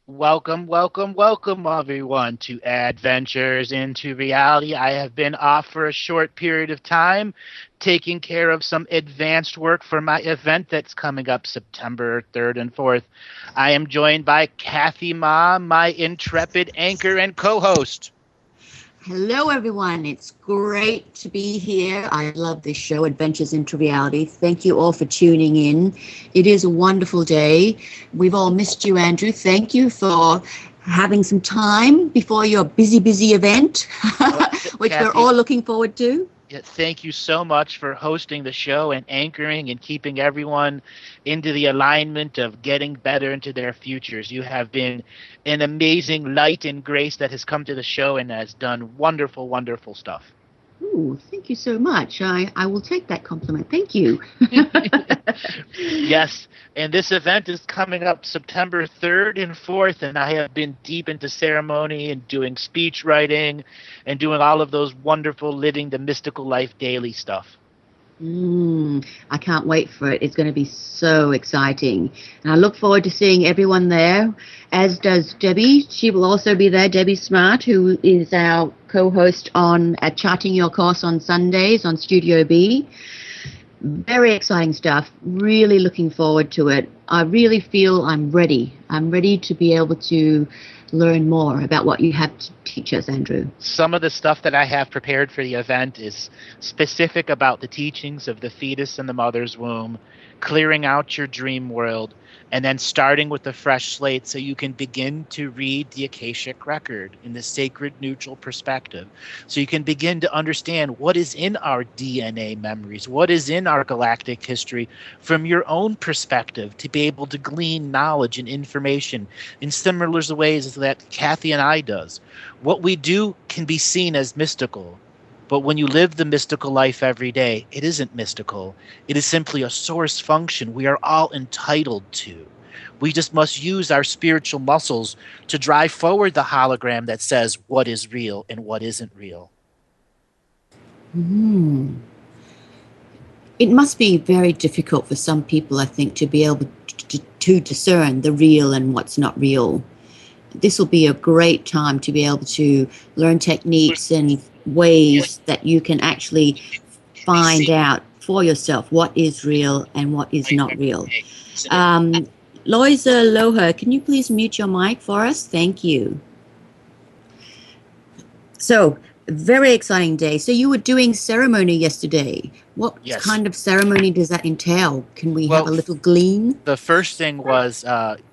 Welcome, welcome, welcome, everyone, to Adventures into Reality. I have been off for a short period of time, taking care of some advanced work for my event that's coming up September 3rd and 4th. I am joined by Kathy Ma, my intrepid anchor and co host. Hello, everyone. It's great to be here. I love this show, Adventures into Reality. Thank you all for tuning in. It is a wonderful day. We've all missed you, Andrew. Thank you for having some time before your busy event, which Kathy, we're all looking forward to. Yeah, thank you so much for hosting the show and anchoring and keeping everyone into the alignment of getting better into their futures. You have been an amazing light and grace that has come to the show and has done wonderful, wonderful stuff. Ooh, thank you so much. I will take that compliment. Thank you. Yes, and this event is coming up September 3rd and 4th, and I have been deep into ceremony and doing speech writing and doing all of those wonderful living the mystical life daily stuff. I can't wait for it. It's going to be so exciting. And I look forward to seeing everyone there, as does Debbie. She will also be there, Debbie Smart, who is our co-host on at Charting Your Course on Sundays on Studio B. Very exciting stuff. Really looking forward to it. I really feel I'm ready. I'm ready to be able to learn more about what you have to teach us, Andrew. Some of the stuff that I have prepared for the event is specific about the teachings of the fetus in the mother's womb, clearing out your dream world, and then starting with a fresh slate so you can begin to read the Akashic record in the sacred neutral perspective. So you can begin to understand what is in our DNA memories, what is in our galactic history from your own perspective, to be able to glean knowledge and information in similar ways that Kathy and I does. What we do can be seen as mystical, but when you live the mystical life every day, it isn't mystical. It is simply a source function we are all entitled to. We just must use our spiritual muscles to drive forward the hologram that says what is real and what isn't real. It must be very difficult for some people, I think, to be able to discern the real and what's not real. This will be a great time to be able to learn techniques and ways that you can actually find out for yourself what is real and what is not real. Loisa Loha, can you please mute your mic for us? Thank you. So, very exciting day. So you were doing ceremony yesterday. What kind of ceremony does that entail? Can we have a little glean? The first thing was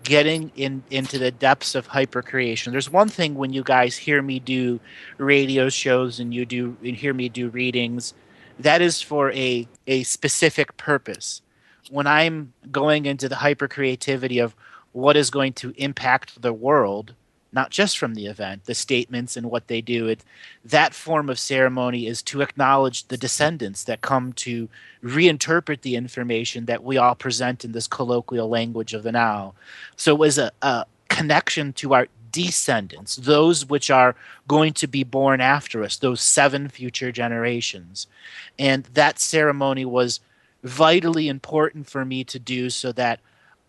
getting into the depths of hypercreation. There's one thing when you guys hear me do radio shows and hear me do readings, that is for a specific purpose. When I'm going into the hypercreativity of what is going to impact the world, not just from the event, the statements and what they do, that form of ceremony is to acknowledge the descendants that come to reinterpret the information that we all present in this colloquial language of the now. So it was a connection to our descendants, those which are going to be born after us, those 7 future generations. And that ceremony was vitally important for me to do so that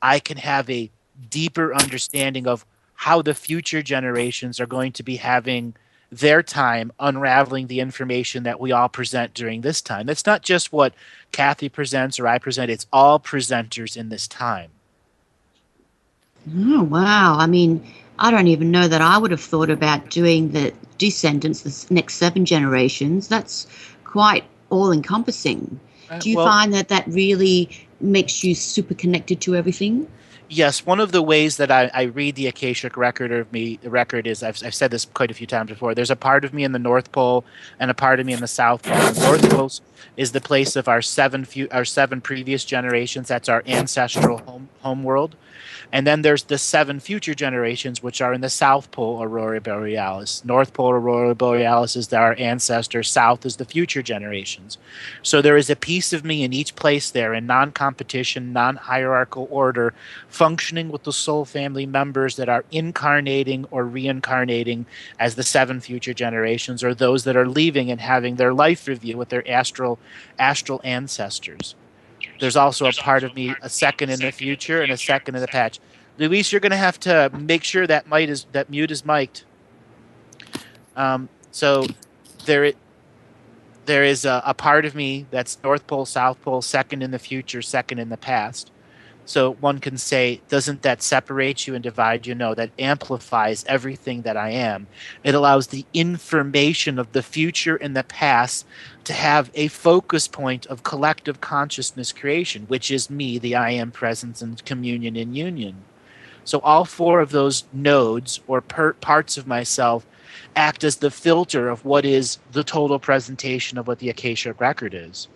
I can have a deeper understanding of how the future generations are going to be having their time unraveling the information that we all present during this time. That's not just what Kathy presents or I present, it's all presenters in this time. Oh, wow. I mean, I don't even know that I would have thought about doing the descendants, the next 7 generations. That's quite all-encompassing. Do you find that really makes you super connected to everything? Yes, one of the ways that I read the Akashic record is I've said this quite a few times before. There's a part of me in the North Pole and a part of me in the South Pole. The North Pole is the place of our 7 previous generations. That's our ancestral home world. And then there's the 7 future generations, which are in the South Pole Aurora Borealis. North Pole Aurora Borealis is our ancestor. South is the future generations. So there is a piece of me in each place there in non-competition, non-hierarchical order, functioning with the soul family members that are incarnating or reincarnating as the 7 future generations, or those that are leaving and having their life review with their astral ancestors. There's also a part of me, a second in the future and a second in the past. Luis, you're going to have to make sure that mute is mic'd. So there there is a part of me that's North Pole, South Pole, second in the future, second in the past. So one can say, doesn't that separate you and divide you? No, that amplifies everything that I am. It allows the information of the future and the past to have a focus point of collective consciousness creation, which is me, the I am presence and communion and union. So all four of those nodes or parts of myself act as the filter of what is the total presentation of what the Akashic record is.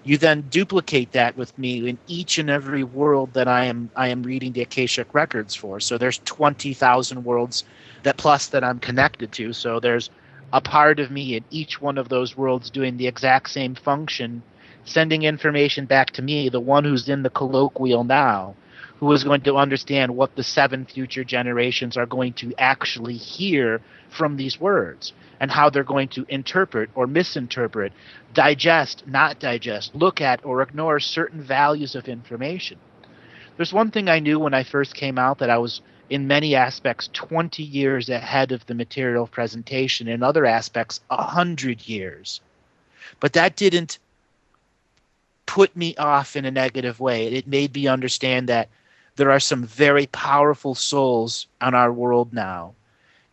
You then duplicate that with me in each and every world that I am reading the Akashic records for. So there's 20,000 worlds that I'm connected to. So there's a part of me in each one of those worlds doing the exact same function, sending information back to me, the one who's in the colloquial now, who is going to understand what the 7 future generations are going to actually hear from these words and how they're going to interpret or misinterpret, digest, not digest, look at or ignore certain values of information. There's one thing I knew when I first came out, that I was in many aspects 20 years ahead of the material presentation, in other aspects 100 years. But that didn't put me off in a negative way. It made me understand that there are some very powerful souls on our world now,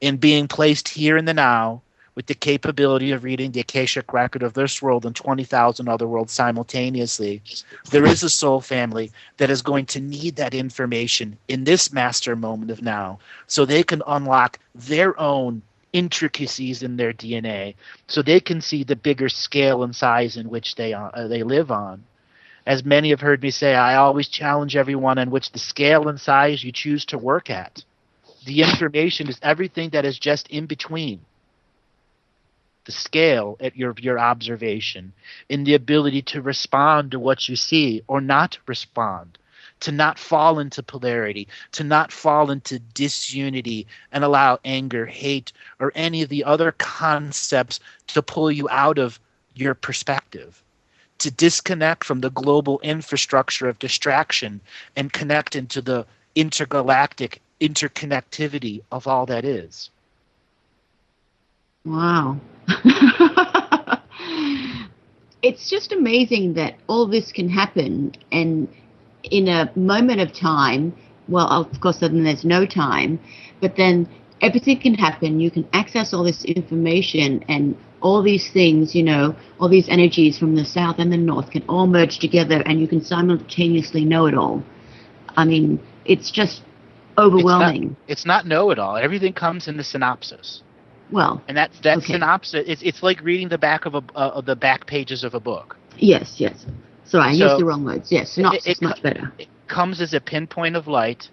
in being placed here in the now with the capability of reading the Akashic record of this world and 20,000 other worlds simultaneously. There is a soul family that is going to need that information in this master moment of now, so they can unlock their own intricacies in their DNA, so they can see the bigger scale and size in which they live on. As many have heard me say, I always challenge everyone on which the scale and size you choose to work at. The information is everything that is just in between the scale at your observation, in the ability to respond to what you see or not respond, to not fall into polarity, to not fall into disunity and allow anger, hate, or any of the other concepts to pull you out of your perspective, to disconnect from the global infrastructure of distraction and connect into the intergalactic interconnectivity of all that is. Wow. It's just amazing that all this can happen, and in a moment of time. Well, of course, then there's no time, but then everything can happen. You can access all this information, and all these things, all these energies from the south and the north can all merge together, and you can simultaneously know it all. I mean, it's just overwhelming. It's not know-it-all. Everything comes in the synopsis. Well, and that okay. Synopsis, it's like reading the back of the back pages of a book. Yes. Sorry, I used the wrong words. Yes, synopsis is much better. It comes as a pinpoint of light,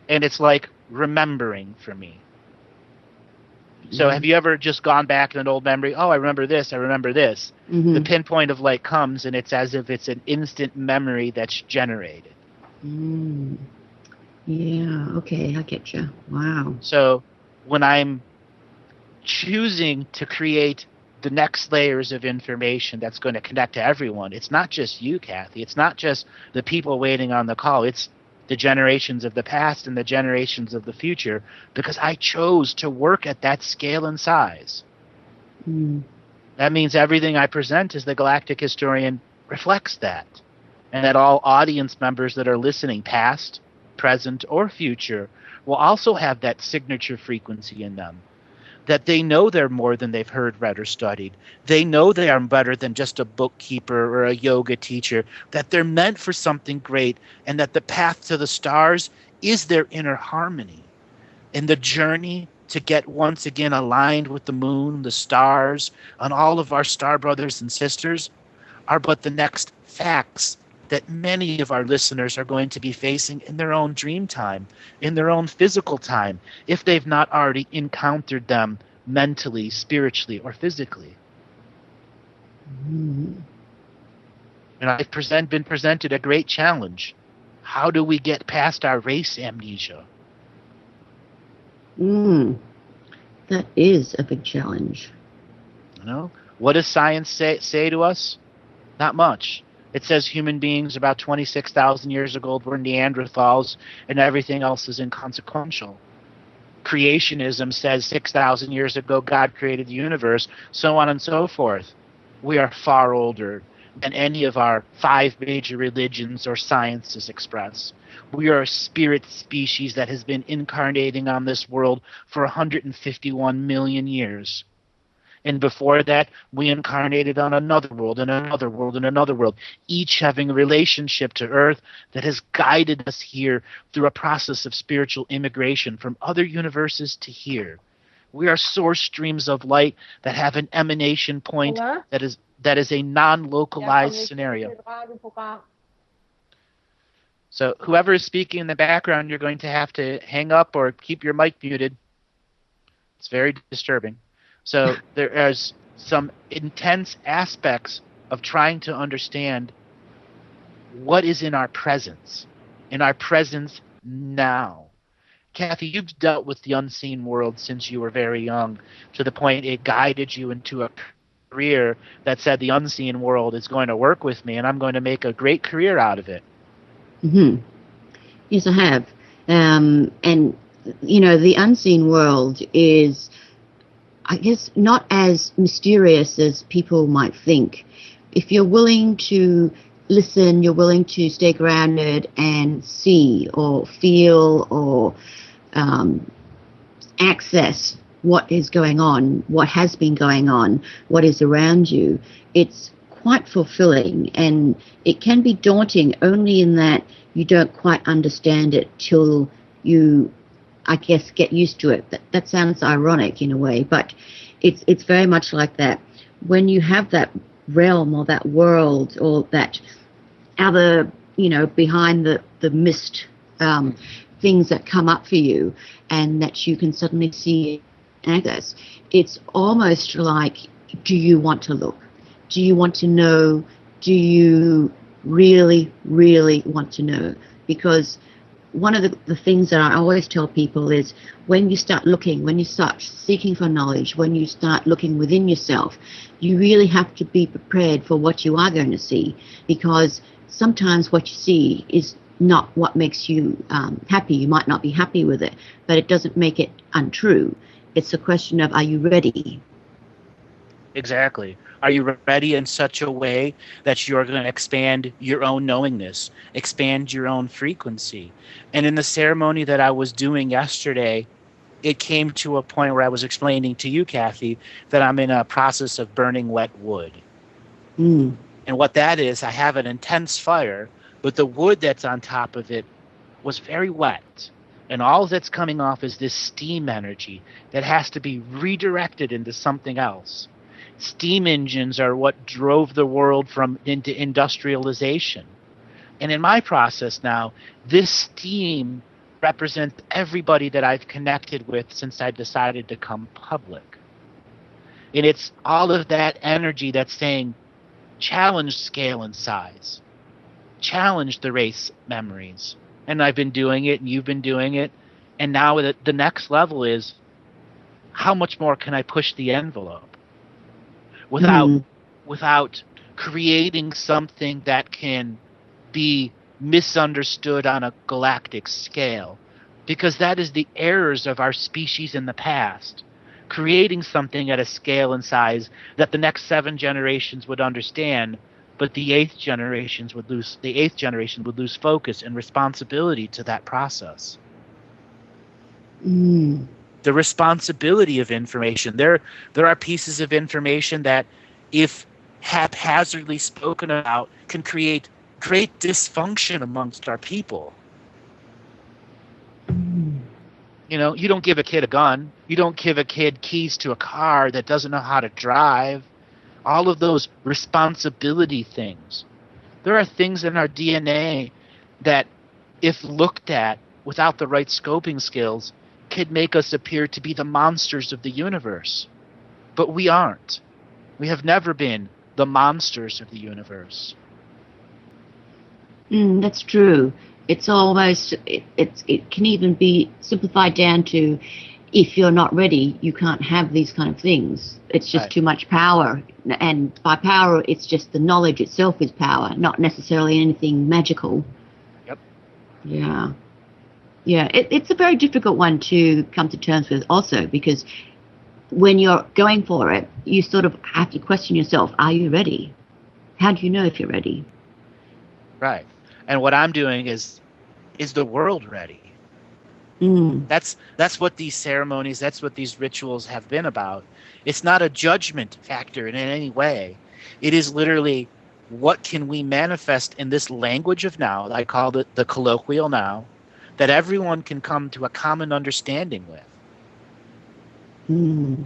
and it's like remembering for me. So have you ever just gone back in an old memory? Oh, I remember this. Mm-hmm. The pinpoint of light comes, and it's as if it's an instant memory that's generated. Yeah, okay, I get you. Wow. So when I'm choosing to create the next layers of information that's going to connect to everyone, it's not just you, Kathy. It's not just the people waiting on the call. It's the generations of the past and the generations of the future, because I chose to work at that scale and size. That means everything I present as the Galactic Historian reflects that, and that all audience members that are listening, past, present, or future, will also have that signature frequency in them, that they know they're more than they've heard, read, or studied. They know they are better than just a bookkeeper or a yoga teacher, that they're meant for something great, and that the path to the stars is their inner harmony. And the journey to get once again aligned with the moon, the stars, and all of our star brothers and sisters are but the next facts that many of our listeners are going to be facing in their own dream time, in their own physical time, if they've not already encountered them mentally, spiritually, or physically. And I've been presented a great challenge. How do we get past our race amnesia? That is a big challenge. What does science say to us? Not much. It says human beings about 26,000 years ago were Neanderthals, and everything else is inconsequential. Creationism says 6,000 years ago God created the universe, so on and so forth. We are far older than any of our 5 major religions or sciences express. We are a spirit species that has been incarnating on this world for 151 million years. And before that, we incarnated on another world and another world and another world, each having a relationship to Earth that has guided us here through a process of spiritual immigration from other universes to here. We are source streams of light that have an emanation point that is a non-localized scenario. So whoever is speaking in the background, you're going to have to hang up or keep your mic muted. It's very disturbing. So there is some intense aspects of trying to understand what is in our presence now. Kathy, you've dealt with the unseen world since you were very young, to the point it guided you into a career that said the unseen world is going to work with me and I'm going to make a great career out of it. Mm-hmm. Yes, I have. And, you know, the unseen world is, I guess, not as mysterious as people might think. If you're willing to listen, you're willing to stay grounded and see or feel or access what is going on, what has been going on, what is around you, it's quite fulfilling, and it can be daunting only in that you don't quite understand it till you, I guess, get used to it. That sounds ironic in a way, but it's very much like that. When you have that realm or that world or that other, you know, behind the mist, things that come up for you and that you can suddenly see access, it's almost like, do you want to look? Do you want to know? Do you really, really want to know? Because one of the things that I always tell people is when you start looking, when you start seeking for knowledge, when you start looking within yourself, you really have to be prepared for what you are going to see, because sometimes what you see is not what makes you happy. You might not be happy with it, but it doesn't make it untrue. It's a question of, are you ready? Exactly. Are you ready in such a way that you're going to expand your own knowingness, expand your own frequency? And in the ceremony that I was doing yesterday, it came to a point where I was explaining to you, Kathy, that I'm in a process of burning wet wood. Mm. And what that is, I have an intense fire, but the wood that's on top of it was very wet. And all that's coming off is this steam energy that has to be redirected into something else. Steam engines are what drove the world into industrialization. And in my process now, this steam represents everybody that I've connected with since I decided to come public. And it's all of that energy that's saying, challenge scale and size. Challenge the race memories. And I've been doing it, and you've been doing it. And now the next level is, how much more can I push the envelope without creating something that can be misunderstood on a galactic scale? Because that is the errors of our species in the past. Creating something at a scale and size that the next 7 generations would understand, but the eighth generation would lose focus and responsibility to that process. The responsibility of information. There are pieces of information that, if haphazardly spoken about, can create great dysfunction amongst our people. You know, you don't give a kid a gun. You don't give a kid keys to a car that doesn't know how to drive. All of those responsibility things. There are things in our DNA that, if looked at without the right scoping skills, could make us appear to be the monsters of the universe. But we aren't. We have never been the monsters of the universe. That's true. It's almost, it can even be simplified down to, if you're not ready, you can't have these kind of things. It's just Right. too much power. And by power, it's just the knowledge itself is power, not necessarily anything magical. Yep. Yeah. Yeah, it's a very difficult one to come to terms with also, because when you're going for it, you sort of have to question yourself, are you ready? How do you know if you're ready? Right. And what I'm doing is the world ready? Mm. That's what these ceremonies, that's what these rituals have been about. It's not a judgment factor in any way. It is literally, what can we manifest in this language of now, I call it the colloquial now, that everyone can come to a common understanding with. Mm.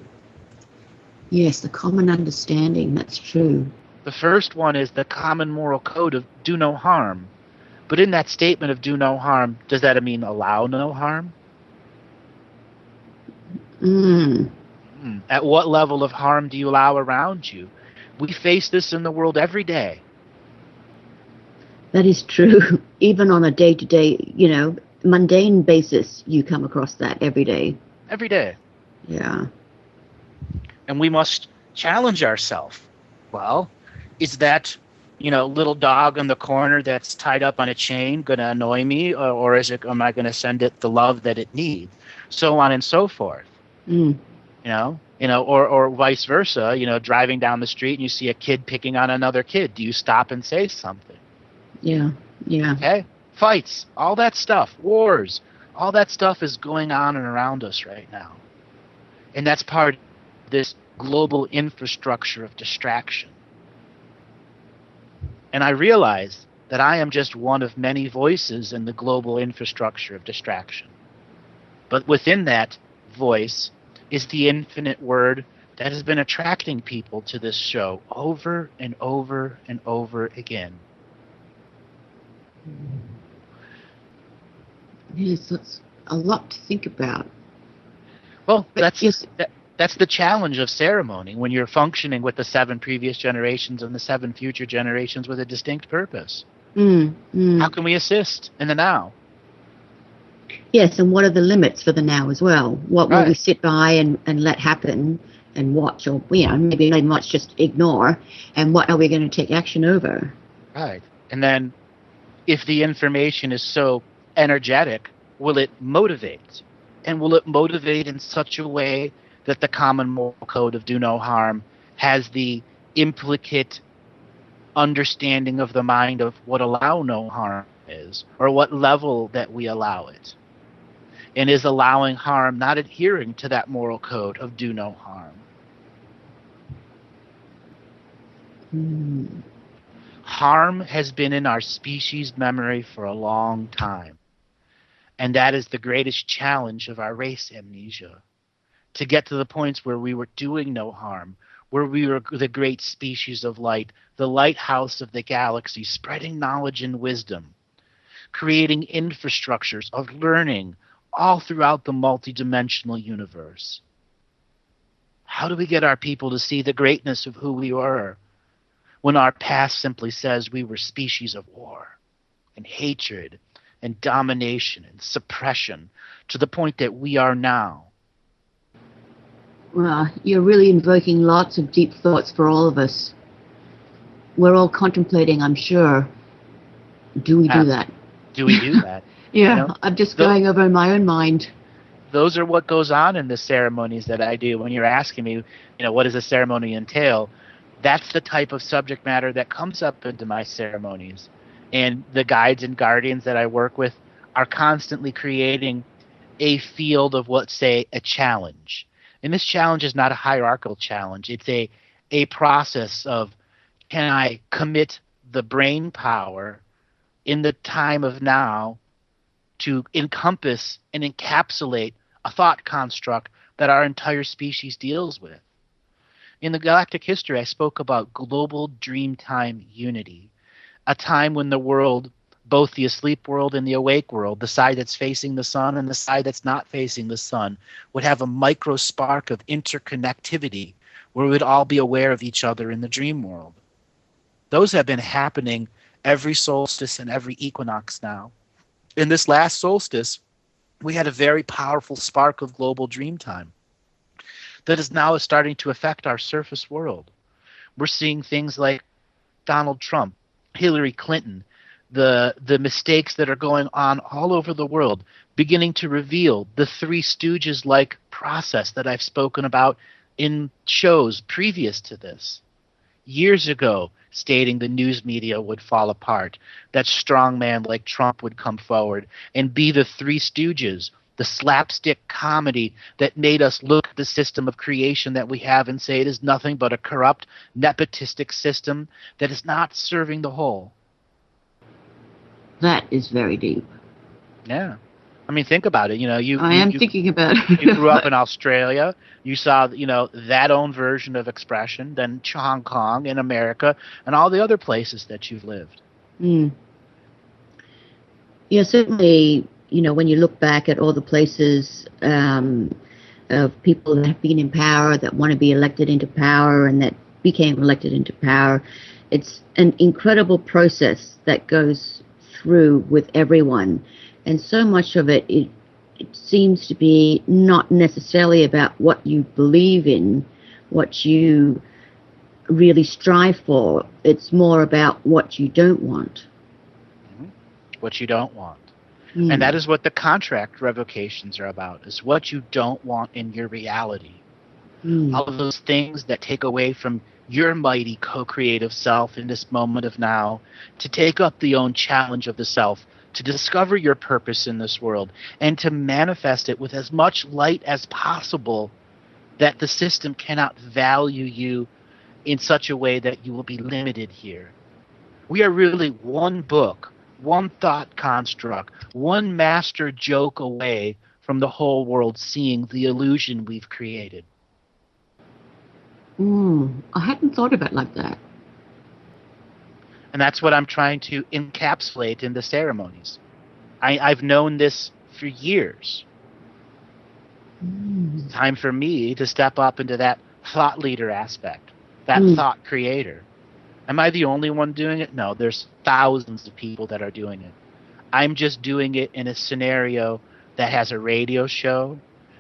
Yes, the common understanding, that's true. The first one is the common moral code of do no harm. But in that statement of do no harm, does that mean allow no harm? Mm. At what level of harm do you allow around you? We face this in the world every day. That is true. Even on a day-to-day, mundane basis, you come across that every day. Every day. Yeah. And we must challenge ourselves. Well, is that, little dog in the corner that's tied up on a chain going to annoy me, or am I going to send it the love that it needs? So on and so forth. Mm. Or vice versa, driving down the street and you see a kid picking on another kid. Do you stop and say something? Yeah. Yeah. Okay? Fights, all that stuff, wars, all that stuff is going on and around us right now. And that's part of this global infrastructure of distraction. And I realize that I am just one of many voices in the global infrastructure of distraction. But within that voice is the infinite word that has been attracting people to this show over and over and over again. Yes, that's a lot to think about. Well, that's the challenge of ceremony when you're functioning with the 7 previous generations and the 7 future generations with a distinct purpose. How can we assist in the now? Yes, and what are the limits for the now as well? What will we sit by and let happen and watch, or maybe not even watch, just ignore, and what are we going to take action over? Right. And then if the information is so energetic, will it motivate? And will it motivate in such a way that the common moral code of do no harm has the implicate understanding of the mind of what allow no harm is, or what level that we allow it? And is allowing harm not adhering to that moral code of do no harm? Harm has been in our species' memory for a long time. And that is the greatest challenge of our race amnesia. To get to the points where we were doing no harm, where we were the great species of light, the lighthouse of the galaxy, spreading knowledge and wisdom, creating infrastructures of learning all throughout the multidimensional universe. How do we get our people to see the greatness of who we were when our past simply says we were species of war and hatred and domination and suppression to the point that we are now? Well, you're really invoking lots of deep thoughts for all of us. We're all contemplating, I'm sure. Do we do that? Do we do that? Yeah, I'm just going over in my own mind. Those are what goes on in the ceremonies that I do. When you're asking me, what does a ceremony entail? That's the type of subject matter that comes up into my ceremonies. And the guides and guardians that I work with are constantly creating a field of, let's say, a challenge. And this challenge is not a hierarchical challenge. It's a process of, can I commit the brain power in the time of now to encompass and encapsulate a thought construct that our entire species deals with? In the Galactic history, I spoke about global dreamtime unity, a time when the world, both the asleep world and the awake world, the side that's facing the sun and the side that's not facing the sun, would have a micro spark of interconnectivity where we would all be aware of each other in the dream world. Those have been happening every solstice and every equinox now. In this last solstice, We had a very powerful spark of global dream time that is now starting to affect our surface world. We're seeing things like Donald Trump, Hillary Clinton, the mistakes that are going on all over the world, beginning to reveal the Three Stooges like process that I've spoken about in shows previous to this. Years ago, stating the news media would fall apart, that strongman like Trump would come forward and be the Three Stooges, the slapstick comedy that made us look at the system of creation that we have and say it is nothing but a corrupt, nepotistic system that is not serving the whole. That is very deep. Yeah. I mean, think about it. I am thinking about it. You grew up in Australia. You saw, that own version of expression, then Hong Kong and America and all the other places that you've lived. Mm. Yeah, certainly, when you look back at all the places of people that have been in power, that want to be elected into power and that became elected into power, it's an incredible process that goes through with everyone. And so much of it seems to be not necessarily about what you believe in, what you really strive for. It's more about what you don't want. Mm-hmm. What you don't want. Mm. And that is what the contract revocations are about, is what you don't want in your reality. Mm. All of those things that take away from your mighty co-creative self in this moment of now, to take up the own challenge of the self, to discover your purpose in this world, and to manifest it with as much light as possible, that the system cannot value you in such a way that you will be limited here. We are really one book, one thought construct, one master joke away from the whole world seeing the illusion we've created. I hadn't thought of it like that. And that's what I'm trying to encapsulate in the ceremonies. I've known this for years. It's time for me to step up into that thought leader aspect, that thought creator. Am I the only one doing it? No, there's thousands of people that are doing it. I'm just doing it in a scenario that has a radio show,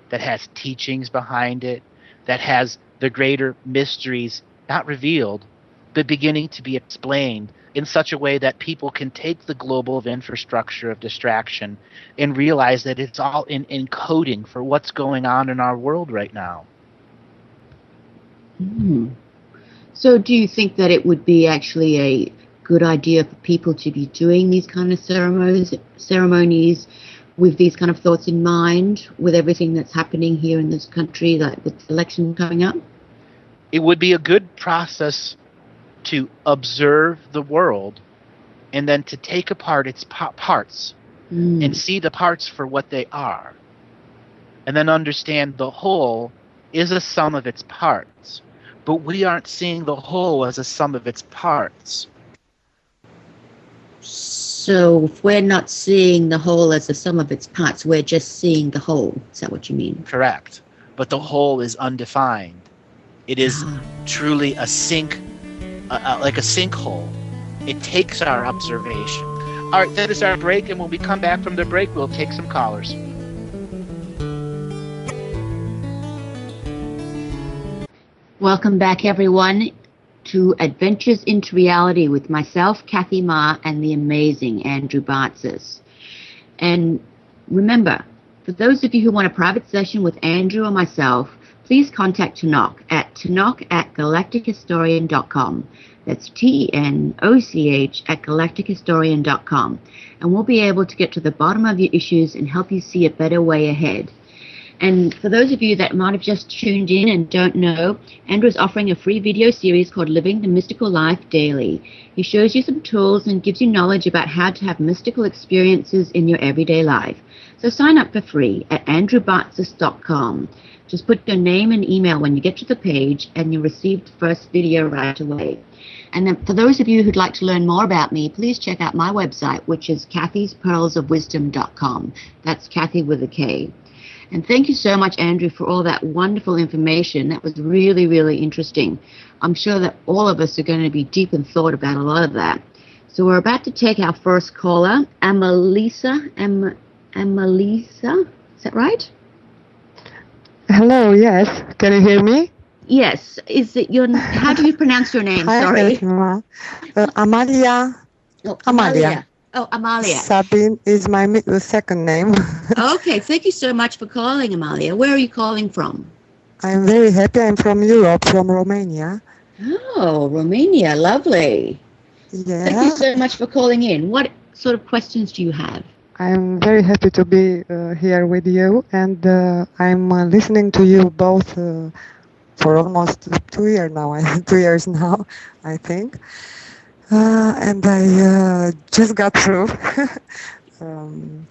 that has teachings behind it, that has the greater mysteries not revealed, but beginning to be explained in such a way that people can take the global infrastructure of distraction and realize that it's all in encoding for what's going on in our world right now. So do you think that it would be actually a good idea for people to be doing these kind of ceremonies with these kind of thoughts in mind, with everything that's happening here in this country, like with the election coming up? It would be a good process to observe the world and then to take apart its parts and see the parts for what they are, and then understand the whole is a sum of its parts, but we aren't seeing the whole as a sum of its parts. So if we're not seeing the whole as a sum of its parts, we're just seeing the whole. Is that what you mean? Correct. But the whole is undefined. It is truly a sink, like a sinkhole. It takes our observation. All right, that is our break, and when we come back from the break, we'll take some callers. Welcome back, everyone, to Adventures into Reality with myself, Kathy Ma, and the amazing Andrew Bartzis. And remember, for those of you who want a private session with Andrew or myself, please contact Tanoch at galactichistorian.com. That's TNOCH at galactichistorian.com. And we'll be able to get to the bottom of your issues and help you see a better way ahead. And for those of you that might have just tuned in and don't know, Andrew is offering a free video series called Living the Mystical Life Daily. He shows you some tools and gives you knowledge about how to have mystical experiences in your everyday life. So sign up for free at andrewbartzis.com. Just put your name and email when you get to the page, and you'll receive the first video right away. And then for those of you who'd like to learn more about me, please check out my website, which is kathysperlsofwisdom.com. That's Kathy with a K. And thank you so much, Andrew, for all that wonderful information. That was really, really interesting. I'm sure that all of us are going to be deep in thought about a lot of that. So we're about to take our first caller, Amalia. Amalisa. Is that right? Hello, yes. Can you hear me? Yes. Is it your? How do you pronounce your name? Hi, Sorry. Elkima. Amalia. Oh, Amalia. Amalia. Oh, Amalia. Sabine is my second name. Okay. Thank you so much for calling, Amalia. Where are you calling from? I'm very happy. I'm from Europe, from Romania. Oh, Romania. Lovely. Thank you Yeah, so much for calling in. What sort of questions do you have? I'm very happy to be here with you, and I'm listening to you both for almost 2 years now. 2 years now, I think. And I just got through um,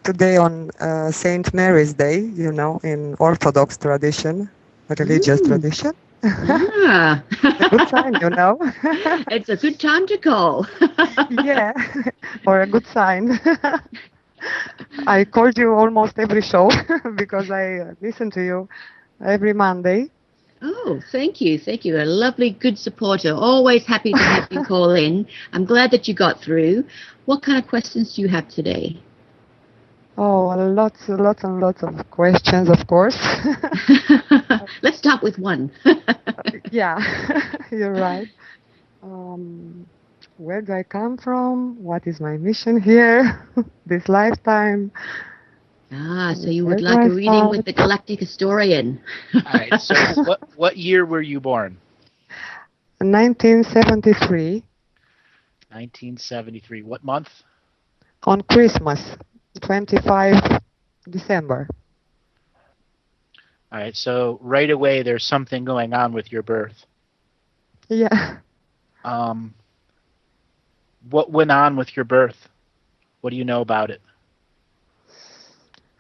today on Saint Mary's Day, in Orthodox tradition, religious tradition. Ah. A good sign. It's a good time to call. Yeah, or a good sign. I called you almost every show because I listen to you every Monday. Oh, thank you. Thank you. A lovely, good supporter. Always happy to have you call in. I'm glad that you got through. What kind of questions do you have today? Oh, lots and lots of questions, of course. Let's start with one. Yeah, you're right. Where do I come from? What is my mission here, this lifetime? So you Where would do like I a reading with start? the Galactic historian. All right. So what year were you born? 1973, 1973. What month? on Christmas, 25 December. All right. So right away, there's something going on with your birth. Yeah. What went on with your birth? What do you know about it?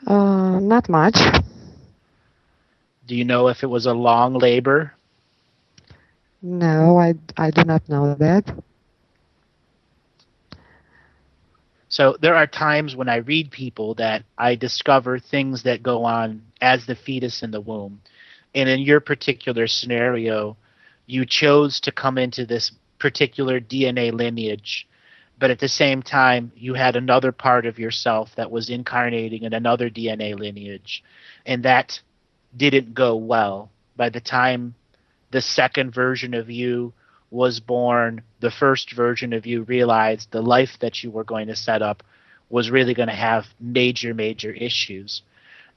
Not much. Do you know if it was a long labor? No, I do not know that. So there are times when I read people that I discover things that go on as the fetus in the womb. And in your particular scenario, you chose to come into this particular DNA lineage, but at the same time, you had another part of yourself that was incarnating in another DNA lineage. And that didn't go well. By the time the second version of you was born, the first version of you realized the life that you were going to set up was really going to have major, major issues.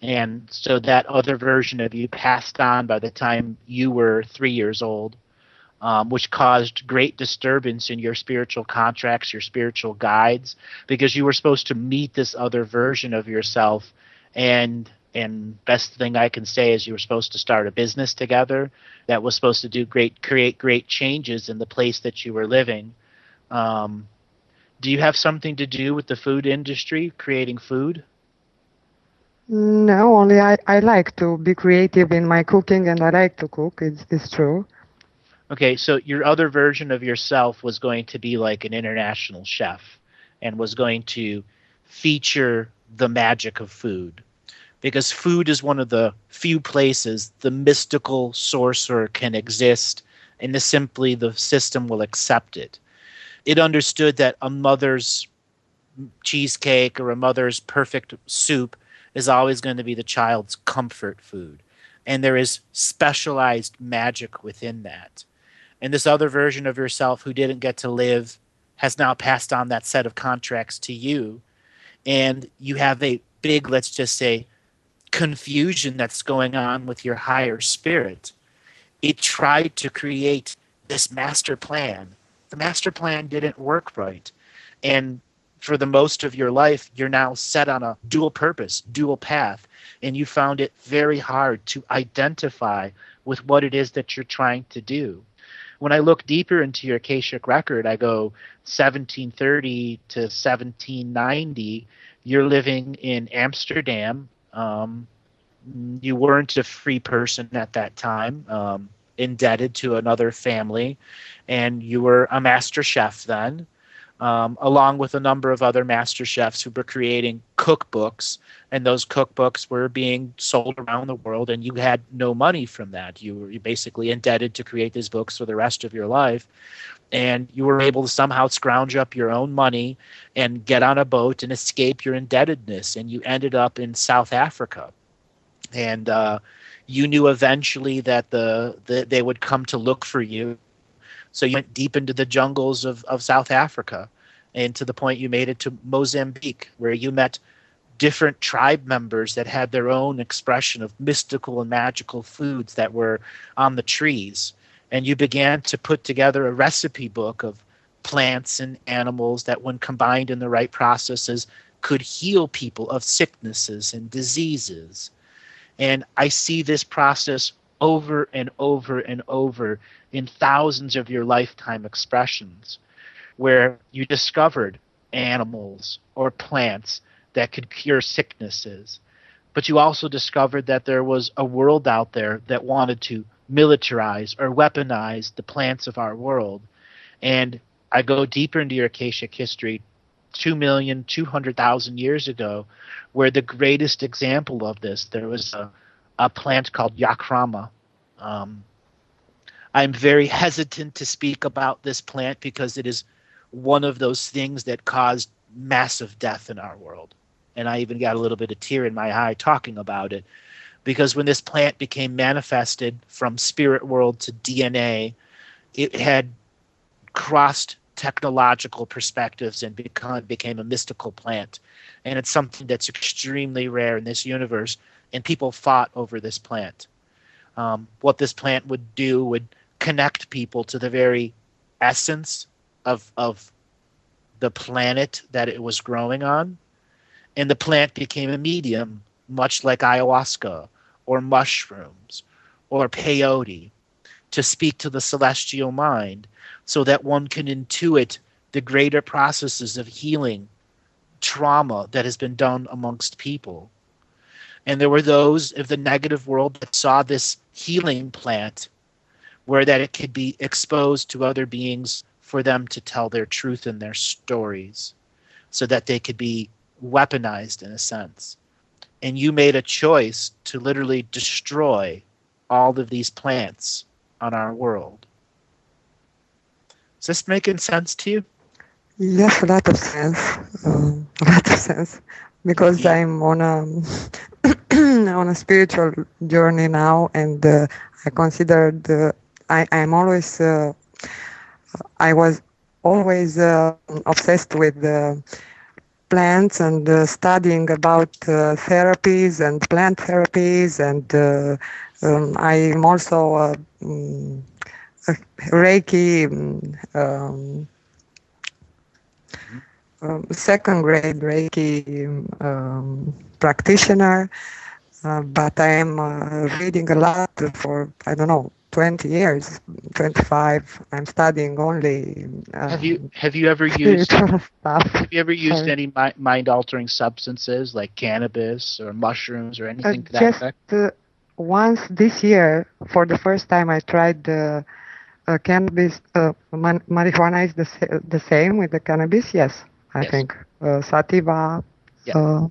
And so that other version of you passed on by the time you were 3 years old, which caused great disturbance in your spiritual contracts, your spiritual guides, because you were supposed to meet this other version of yourself. And best thing I can say is you were supposed to start a business together that was supposed to create great changes in the place that you were living. Do you have something to do with the food industry, creating food? No, only I like to be creative in my cooking, and I like to cook. It's true. Okay, so your other version of yourself was going to be like an international chef and was going to feature the magic of food, because food is one of the few places the mystical sorcerer can exist, and the system will accept it. It understood that a mother's cheesecake or a mother's perfect soup is always going to be the child's comfort food. And there is specialized magic within that. And this other version of yourself who didn't get to live has now passed on that set of contracts to you. And you have a big, let's just say, confusion that's going on with your higher spirit. It tried to create this master plan. The master plan didn't work right. And for the most of your life, you're now set on a dual purpose, dual path, and you found it very hard to identify with what it is that you're trying to do. When I look deeper into your Akashic record, I go 1730 to 1790, you're living in Amsterdam. You weren't a free person at that time, indebted to another family, and you were a master chef then, along with a number of other master chefs who were creating cookbooks, and those cookbooks were being sold around the world, and you had no money from that. You were basically indebted to create these books for the rest of your life. and you were able to somehow scrounge up your own money and get on a boat and escape your indebtedness, and you ended up in South Africa. And you knew eventually that they would come to look for you. So you went deep into the jungles of South Africa, and to the point you made it to Mozambique, where you met different tribe members that had their own expression of mystical and magical foods that were on the trees. And you began to put together a recipe book of plants and animals that, when combined in the right processes, could heal people of sicknesses and diseases. And I see this process over and over and over in thousands of your lifetime expressions, where you discovered animals or plants that could cure sicknesses. But you also discovered that there was a world out there that wanted to militarize or weaponize the plants of our world. And I go deeper into your Akashic history, 2,200,000 years ago, where the greatest example of this, there was a plant called Yakrama. I'm very hesitant to speak about this plant because it is one of those things that caused massive death in our world. And I even got a little bit of tear in my eye talking about it, because when this plant became manifested from spirit world to DNA, it had crossed technological perspectives and became a mystical plant. And it's something that's extremely rare in this universe, and people fought over this plant. What this plant would do would connect people to the very essence of the planet that it was growing on. And the plant became a medium, much like ayahuasca or mushrooms or peyote, to speak to the celestial mind so that one can intuit the greater processes of healing trauma that has been done amongst people. And there were those of the negative world that saw this healing plant where that it could be exposed to other beings for them to tell their truth and their stories so that they could be weaponized in a sense. And you made a choice to literally destroy all of these plants on our world. Is this making sense to you? Yes, a lot of sense. A lot of sense. Because I'm on a on a spiritual journey now, and I considered I'm always I was always obsessed with plants and studying about therapies and plant therapies, and I'm also Reiki. Second grade Reiki practitioner, but I'm reading a lot for, I don't know, 20 years, 25. I'm studying only Have you ever used stuff. Have you ever used any mind altering substances like cannabis or mushrooms or anything to that effect? Once this year, for the first time, I tried cannabis. Marijuana is the same with the cannabis. Yes. I think sativa. Yeah.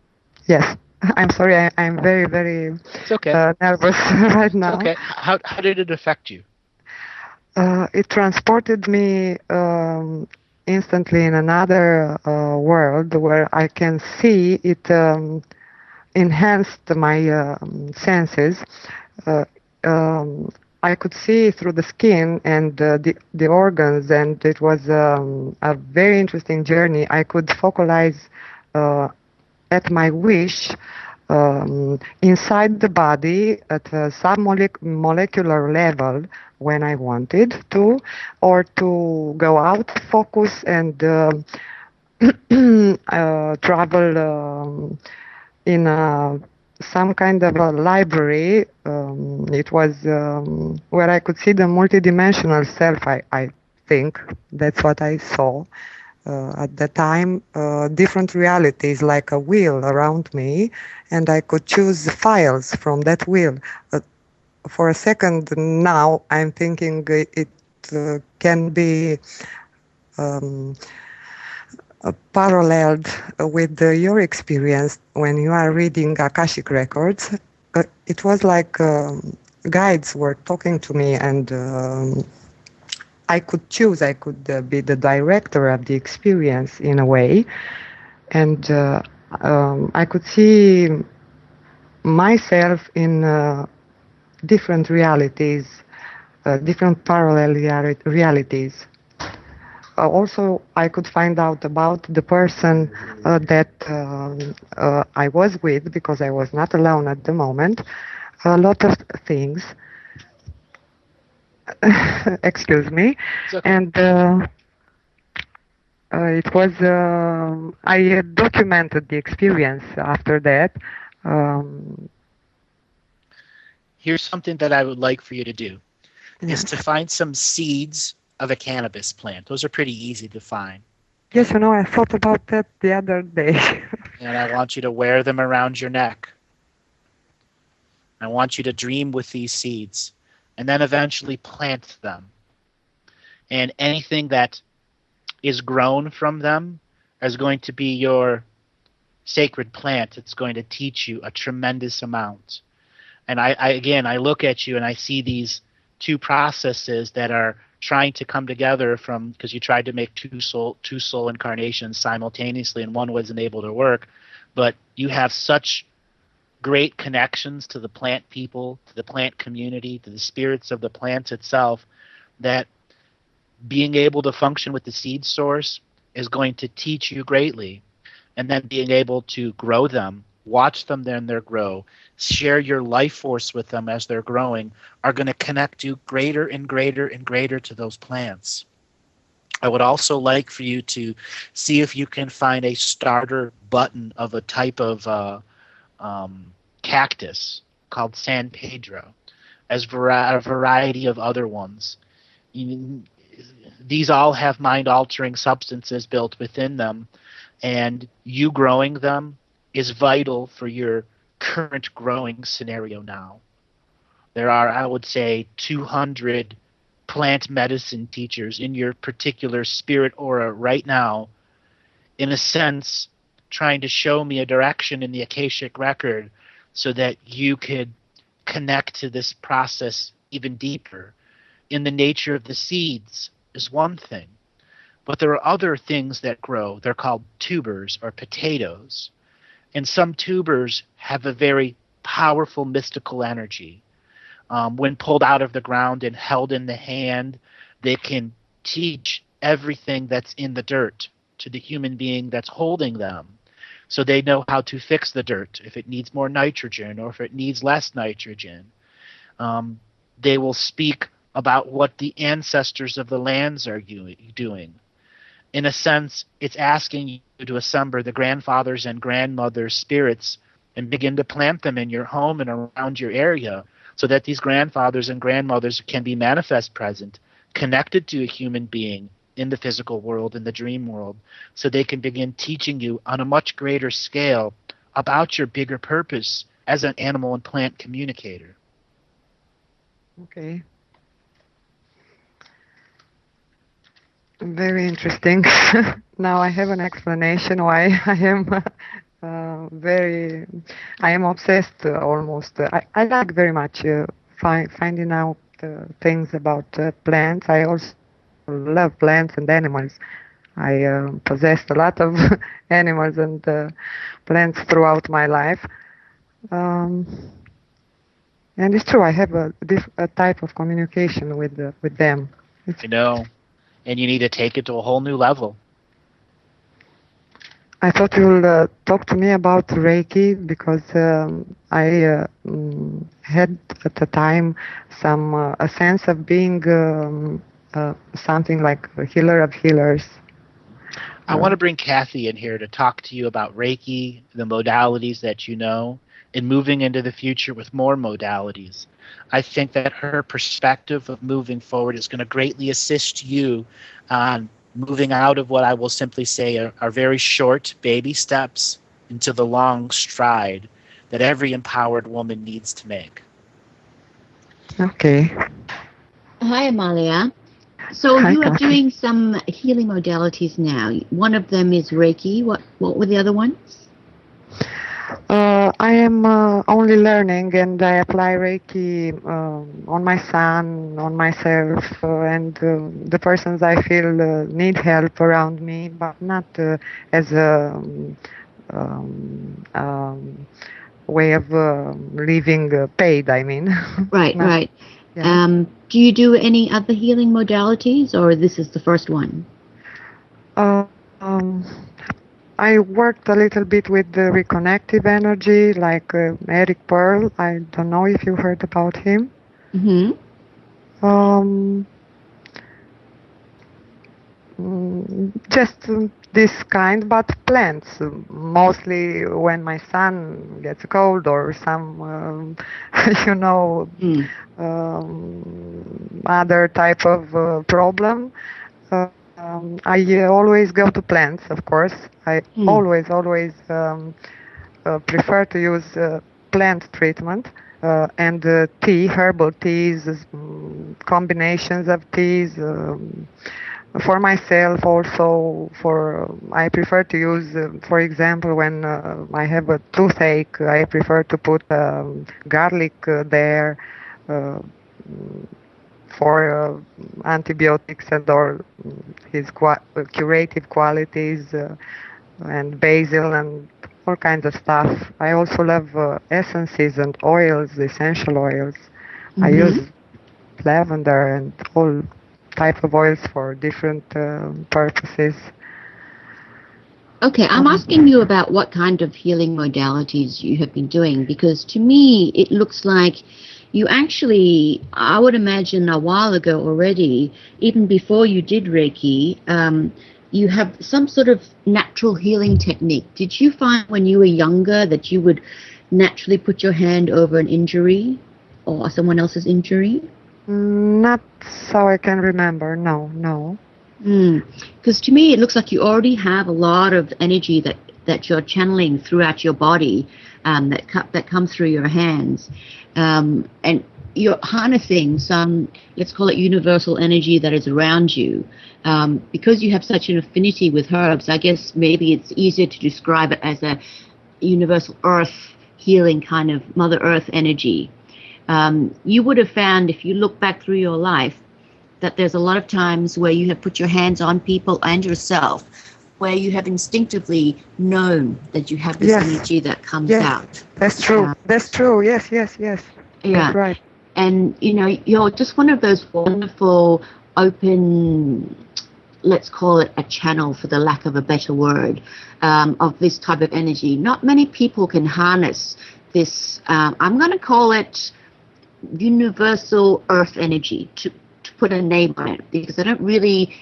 Yes, I'm sorry. I'm very, very nervous right now. It's okay. How did it affect you? It transported me instantly in another world where I can see it. Enhanced my senses. I could see through the skin and the organs, and it was a very interesting journey. I could focalize at my wish inside the body at a submolecular level when I wanted to, or to go out, focus, and travel in some kind of a library. It was where I could see the multidimensional self. I think that's what I saw at the time. Different realities, like a wheel around me, and I could choose files from that wheel. For a second now, I'm thinking it can be paralleled with your experience when you are reading Akashic records. It was like guides were talking to me, and I could choose. I could be the director of the experience in a way, and I could see myself in different realities, different parallel realities. Also, I could find out about the person that I was with, because I was not alone at the moment. A lot of things. Excuse me. It's okay. And it was, I documented the experience after that. Um, Here's something that I would like for you to do, is yes. to find some seeds of a cannabis plant. Those are pretty easy to find. Yes, I thought about that the other day. And I want you to wear them around your neck. I want you to dream with these seeds and then eventually plant them. And anything that is grown from them is going to be your sacred plant. It's going to teach you a tremendous amount. And I look at you and I see these two processes that are trying to come together from, because you tried to make two soul incarnations simultaneously and one wasn't able to work, but you have such great connections to the plant people, to the plant community, to the spirits of the plants itself, that being able to function with the seed source is going to teach you greatly. And then being able to grow them, watch them then they grow, share your life force with them as they're growing, are going to connect you greater and greater and greater to those plants. I would also like for you to see if you can find a starter button of a type of cactus called San Pedro, as a variety of other ones. These all have mind-altering substances built within them, and you growing them is vital for your current growing scenario now. There are, I would say, 200 plant medicine teachers in your particular spirit aura right now, in a sense, trying to show me a direction in the Akashic record so that you could connect to this process even deeper. In the nature of the seeds is one thing, but there are other things that grow. They're called tubers or potatoes. And some tubers have a very powerful mystical energy. When pulled out of the ground and held in the hand, they can teach everything that's in the dirt to the human being that's holding them. So they know how to fix the dirt, if it needs more nitrogen or if it needs less nitrogen. They will speak about what the ancestors of the lands are doing. In a sense, it's asking you to assemble the grandfathers and grandmothers' spirits and begin to plant them in your home and around your area, so that these grandfathers and grandmothers can be manifest present, connected to a human being in the physical world, in the dream world, so they can begin teaching you on a much greater scale about your bigger purpose as an animal and plant communicator. Okay. Very interesting. Now I have an explanation why I am I am obsessed almost. I like very much finding out things about plants. I also love plants and animals. I possessed a lot of animals and plants throughout my life. And it's true, I have a type of communication with them. I know. And you need to take it to a whole new level. I thought you'll talk to me about Reiki, because I had at the time a sense of being something like a healer of healers. I want to bring Kathy in here to talk to you about Reiki, the modalities that you know, and moving into the future with more modalities. I think that her perspective of moving forward is going to greatly assist you on moving out of what I will simply say are very short baby steps into the long stride that every empowered woman needs to make. Okay. Hi, Amalia. So Hi, you are Kathy. doing some healing modalities now. One of them is Reiki. What were the other ones? I am only learning, and I apply Reiki on my son, on myself, and the persons I feel need help around me, but not as a way of living paid, I mean. Right, Not, right. yeah. Do you do any other healing modalities, or this is the first one? Um, I worked a little bit with the reconnective energy, like Eric Pearl. I don't know if you heard about him. Mm-hmm. Um, just this kind, but plants. Mostly when my son gets a cold or some, you know, other type of problem. I always go to plants, of course. I always prefer to use plant treatment and tea, herbal teas, combinations of teas. For myself also, for I prefer to use, for example, when I have a toothache, I prefer to put garlic there uh, for antibiotics and or his curative qualities and basil and all kinds of stuff. I also love essences and oils, essential oils. I use lavender and all type of oils for different purposes. Okay, I'm asking you about what kind of healing modalities you have been doing, because to me it looks like you actually, I would imagine a while ago already, even before you did Reiki, you have some sort of natural healing technique. Did you find when you were younger that you would naturally put your hand over an injury or someone else's injury? Not so I can remember, no. Because to me, it looks like you already have a lot of energy that you're channeling throughout your body that comes through your hands. And you're harnessing some, let's call it universal energy that is around you. Because you have such an affinity with herbs, I guess maybe it's easier to describe it as a universal earth healing kind of Mother Earth energy. You would have found, if you look back through your life, that there's a lot of times where you have put your hands on people and yourself, where you have instinctively known that you have this energy that comes out. That's true. That's true. Yes. Yeah. That's right. And, you know, you're just one of those wonderful, open, let's call it a channel for the lack of a better word, of this type of energy. Not many people can harness this, I'm going to call it universal earth energy, to put a name on it, because I don't really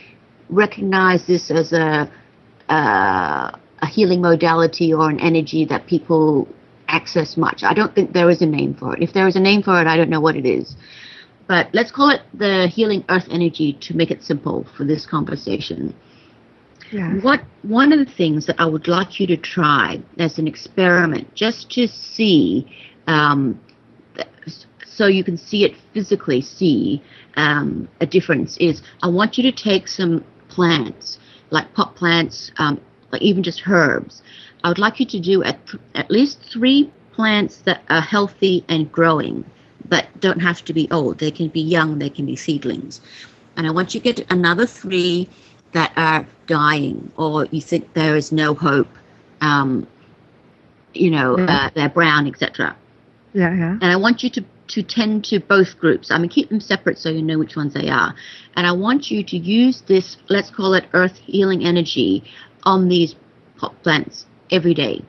recognize this as a healing modality or an energy that people access much. I don't think there is a name for it. If there is a name for it, I don't know what it is. But let's call it the healing earth energy to make it simple for this conversation. Yes. One of the things that I would like you to try as an experiment, just to see, so you can see it physically, a difference, is I want you to take some plants, like pot plants, like even just herbs. I would like you to do at least 3 plants that are healthy and growing, but don't have to be old. They can be young, they can be seedlings. And I want you to get another 3 that are dying, or you think there is no hope, they're brown, etc. Yeah. And I want you to tend to both groups. I mean, keep them separate so you know which ones they are. And I want you to use this, let's call it earth healing energy, on these pot plants every day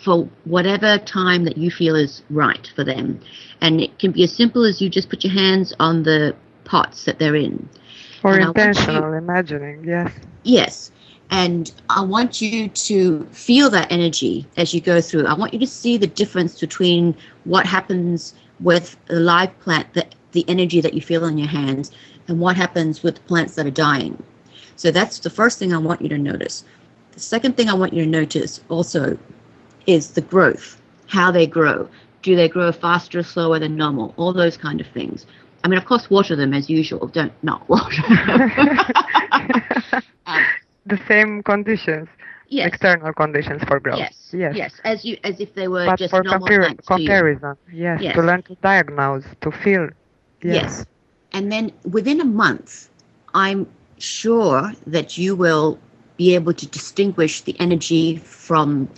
for whatever time that you feel is right for them. And it can be as simple as you just put your hands on the pots that they're in. Or intentional imagining, yes. Yes. And I want you to feel that energy as you go through. I want you to see the difference between what happens with a live plant, the energy that you feel in your hands, and what happens with plants that are dying. So that's the first thing I want you to notice. The second thing I want you to notice also is the growth, how they grow. Do they grow faster or slower than normal? All those kind of things. I mean, of course, water them as usual. Don't not water them. The same conditions. Yes. external conditions for growth. Yes. Yes. Yes. As if they were But just for normal plants to you. comparison, yes, Yes. to learn to diagnose, to feel, Yes. And then within a month, I'm sure that you will be able to distinguish the energy from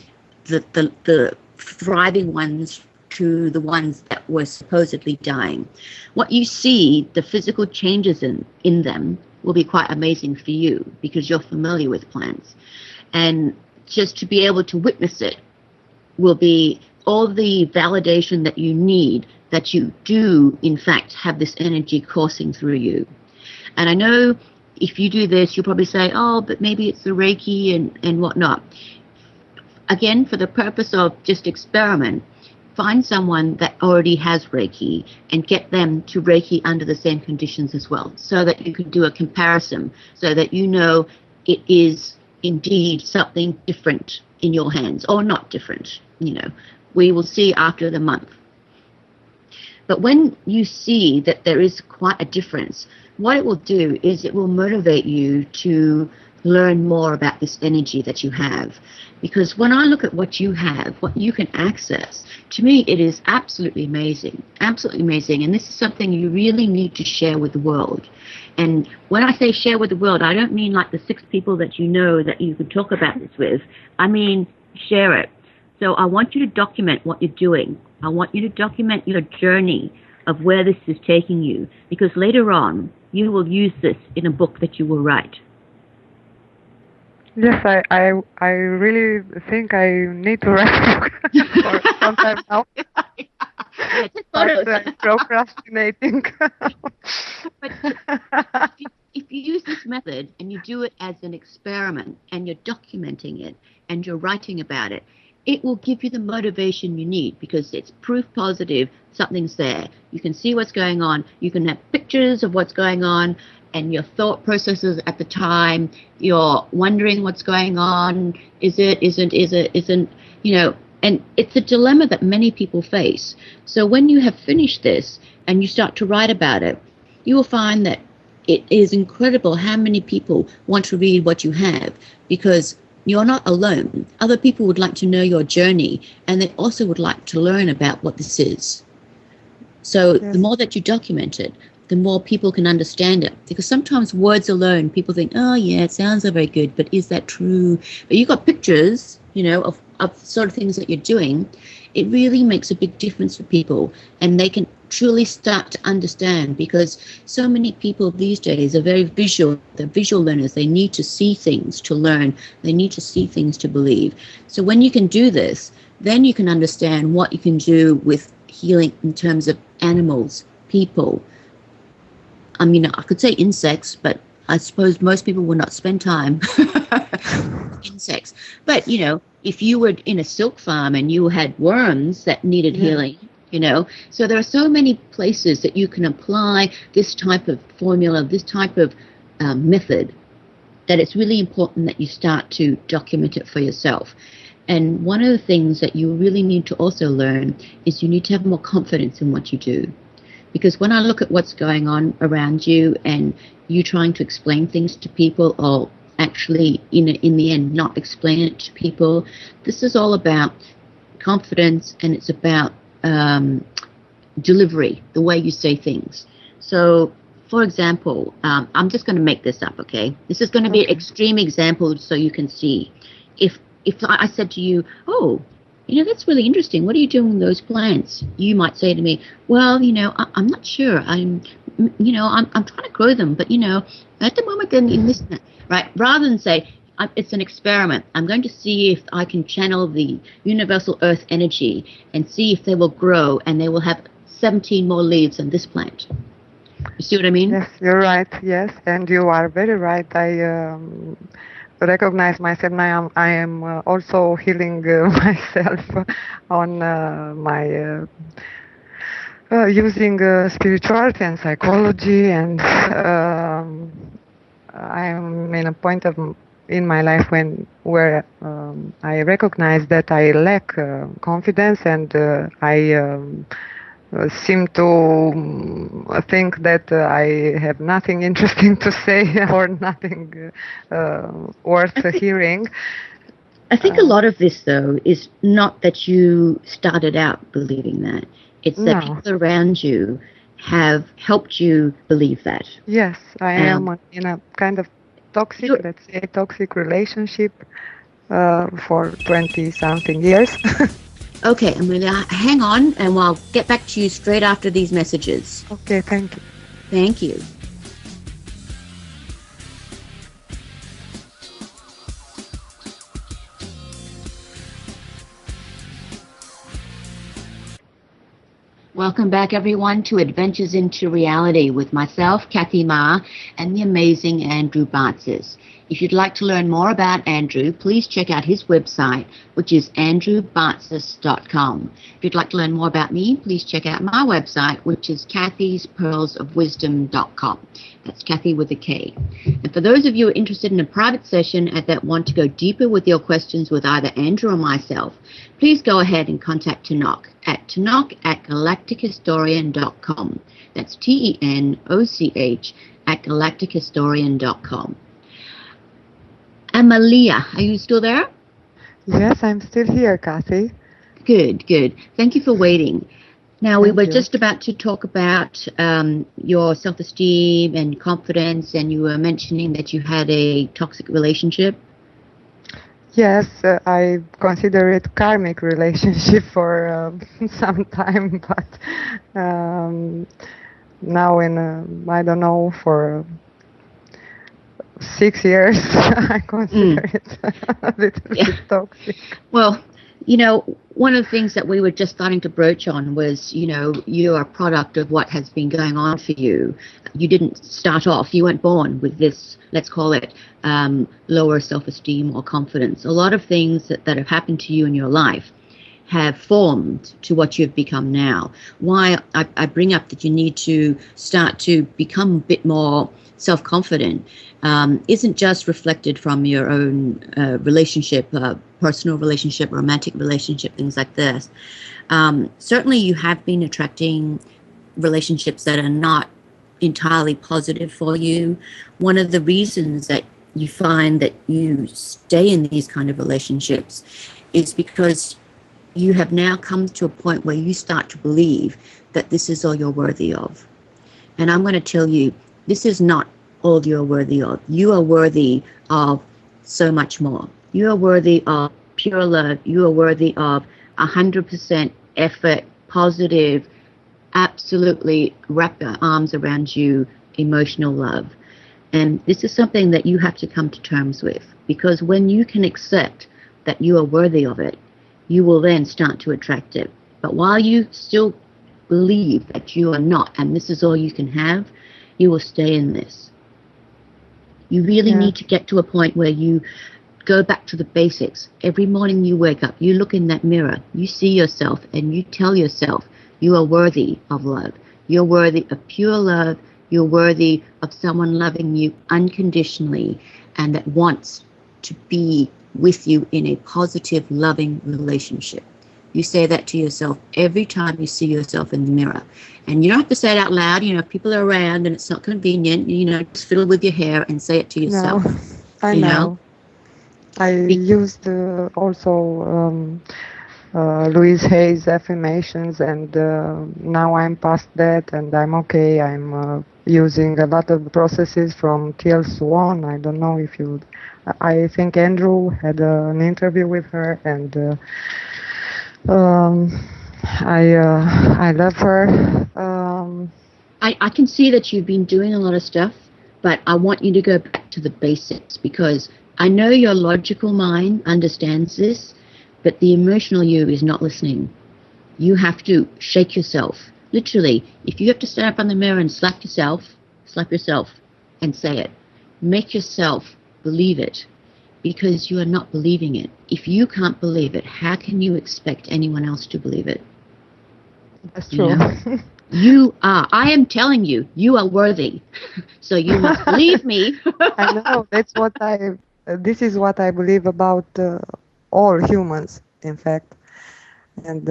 the thriving ones to the ones that were supposedly dying. What you see, the physical changes in them, will be quite amazing for you because you're familiar with plants. And just to be able to witness it will be all the validation that you need that you do, in fact, have this energy coursing through you. And I know if you do this, you'll probably say, oh, but maybe it's the Reiki and whatnot. Again, for the purpose of just experiment, find someone that already has Reiki and get them to Reiki under the same conditions as well, so that you can do a comparison, so that you know it is indeed something different in your hands, or not different. We will see after the month. But when you see that there is quite a difference, what it will do is it will motivate you to learn more about this energy that you have. Because when I look at what you have, what you can access, to me it is absolutely amazing. Absolutely amazing. And this is something you really need to share with the world. And when I say share with the world, I don't mean like the 6 people that you know that you could talk about this with. I mean share it. So I want you to document what you're doing. I want you to document your journey of where this is taking you, because later on you will use this in a book that you will write. Yes, I really think I need to write a book for some time now. But I'm procrastinating. But if you use this method and you do it as an experiment and you're documenting it and you're writing about it, it will give you the motivation you need, because it's proof positive something's there. You can see what's going on. You can have pictures of what's going on and your thought processes at the time. You're wondering what's going on. Is it, isn't, and it's a dilemma that many people face. So when you have finished this and you start to write about it, you will find that it is incredible how many people want to read what you have, because you're not alone. Other people would like to know your journey, and they also would like to learn about what this is. So the more that you document it, the more people can understand it. Because sometimes words alone, people think, oh yeah, it sounds very good, but is that true? But you've got pictures, of sort of things that you're doing. It really makes a big difference for people, and they can truly start to understand, because so many people these days are very visual. They're visual learners. They need to see things to learn. They need to see things to believe. So when you can do this, then you can understand what you can do with healing in terms of animals, people. I mean, I could say insects, but I suppose most people will not spend time insects. But, if you were in a silk farm and you had worms that needed healing, so there are so many places that you can apply this type of formula, this type of method, that it's really important that you start to document it for yourself. And one of the things that you really need to also learn is you need to have more confidence in what you do. Because when I look at what's going on around you and you trying to explain things to people, or actually in the end not explain it to people, this is all about confidence, and it's about delivery, the way you say things. So, for example, I'm just going to make this up, okay? This is going to be an extreme example so you can see. If I said to you, oh, that's really interesting. What are you doing with those plants? You might say to me, well, I'm not sure. I'm trying to grow them, but, at the moment they're in this, right? Rather than say, it's an experiment. I'm going to see if I can channel the universal earth energy and see if they will grow and they will have 17 more leaves than this plant. You see what I mean? Yes, you're right. Yes, and you are very right. I recognize myself now. I am also healing myself on my using spirituality and psychology, and I am in a point in my life where I recognize that I lack confidence, and I seem to think that I have nothing interesting to say or nothing worth hearing. I think a lot of this, though, is not that you started out believing that. It's that No. people around you have helped you believe that. Yes, I am in a kind of toxic, You're- let's say, toxic relationship for 20-something years. Okay, Amelia, hang on, and I'll get back to you straight after these messages. Okay, thank you. Thank you. Welcome back, everyone, to Adventures into Reality with myself, Kathy Ma, and the amazing Andrew Bartzis. If you'd like to learn more about Andrew, please check out his website, which is andrewbartzis.com. If you'd like to learn more about me, please check out my website, which is kathyspearlsofwisdom.com. That's Kathy with a K. And for those of you who are interested in a private session and that want to go deeper with your questions with either Andrew or myself, please go ahead and contact Tanoch at galactichistorian.com. That's TENOCH at galactichistorian.com. Amalia, are you still there? Yes, I'm still here, Kathy. Good, good. Thank you for waiting. Now, we Thank were you. just about to talk about your self-esteem and confidence, and you were mentioning that you had a toxic relationship. Yes, I consider it karmic relationship for some time, but now I don't know, for 6 years, I consider it a little bit toxic. Well, you know, one of the things that we were just starting to broach on was, you know, you are a product of what has been going on for you. You didn't start off, you weren't born with this, let's call it, lower self-esteem or confidence. A lot of things that have happened to you in your life have formed to what you've become now. Why I bring up that you need to start to become a bit more self-confident isn't just reflected from your own relationship, personal relationship, romantic relationship, things like this. Certainly you have been attracting relationships that are not entirely positive for you. One of the reasons that you find that you stay in these kind of relationships is because you have now come to a point where you start to believe that this is all you're worthy of. And I'm going to tell you, this is not all you're worthy of. You are worthy of so much more. You are worthy of pure love. You are worthy of 100% effort, positive, absolutely wrap your arms around you, emotional love. And this is something that you have to come to terms with, because when you can accept that you are worthy of it, you will then start to attract it. But while you still believe that you are not, and this is all you can have, you will stay in this. You really need to get to a point where you go back to the basics. Every morning you wake up, you look in that mirror, you see yourself, and you tell yourself you are worthy of love. You're worthy of pure love. You're worthy of someone loving you unconditionally and that wants to be with you in a positive, loving relationship. You say that to yourself every time you see yourself in the mirror. And you don't have to say it out loud. You know, if people are around and it's not convenient, you know, just fiddle with your hair and say it to yourself. No, I know. I used also Louise Hay's affirmations, and now I'm past that and I'm okay. I'm using a lot of processes from T.L. Swan. I don't know if you... I think Andrew had an interview with her, and I love her. I can see that you've been doing a lot of stuff, but I want you to go back to the basics, because I know your logical mind understands this, but the emotional you is not listening. You have to shake yourself. Literally, if you have to stand up on the mirror and slap yourself and say it. Make yourself believe it, because you are not believing it. If you can't believe it, how can you expect anyone else to believe it? That's true. You know? You are. I am telling you, you are worthy. So you must believe me. I know. This is what I believe about all humans, in fact, and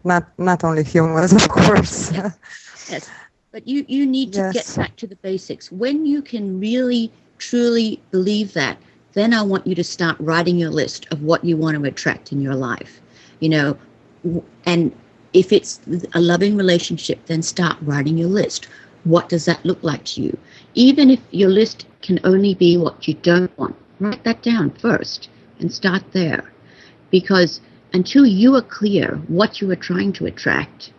not only humans, of course. Yes, but you need to get back to the basics. When you can really, truly believe that, then I want you to start writing your list of what you want to attract in your life. You know, and if it's a loving relationship, then start writing your list. What does that look like to you? Even if your list can only be what you don't want, write that down first and start there. Because until you are clear what you are trying to attract,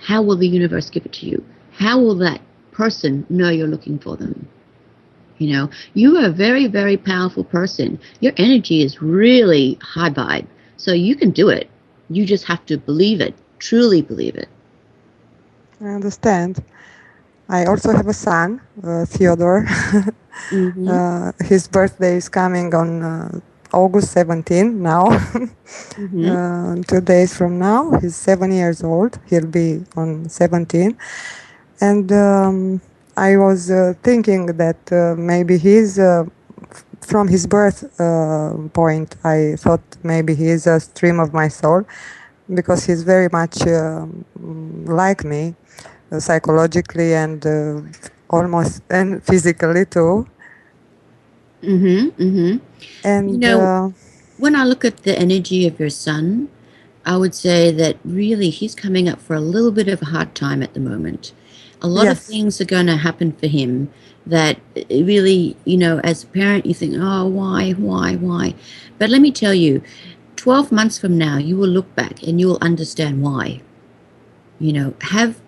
how will the universe give it to you? How will that person know you're looking for them? You know, you are a very, very powerful person. Your energy is really high vibe. So you can do it. You just have to believe it, truly believe it. I understand. I also have a son, Theodore. His birthday is coming on August 17 now. 2 days from now. He's 7 years old. He'll be on 17. And I was thinking that maybe he's, from his birth point, I thought maybe he is a stream of my soul, because he's very much like me, psychologically and almost and physically too. And you know, when I look at the energy of your son, I would say that really he's coming up for a little bit of a hard time at the moment. A lot of things are going to happen for him that really, you know, as a parent, you think, oh, why? But let me tell you, 12 months from now, you will look back and you will understand why. You know, have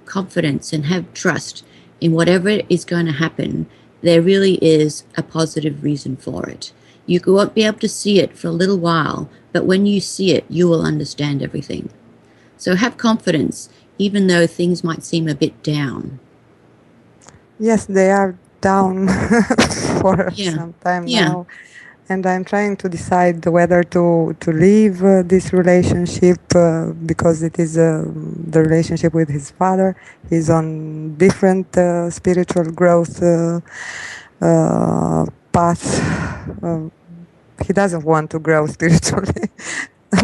confidence and have trust in whatever is going to happen. There really is a positive reason for it. You won't be able to see it for a little while, but when you see it, you will understand everything. So have confidence, even though things might seem a bit down. Yes, they are down for some time now. And I'm trying to decide whether to leave this relationship because it is the relationship with his father. He's on different spiritual growth path. He doesn't want to grow spiritually,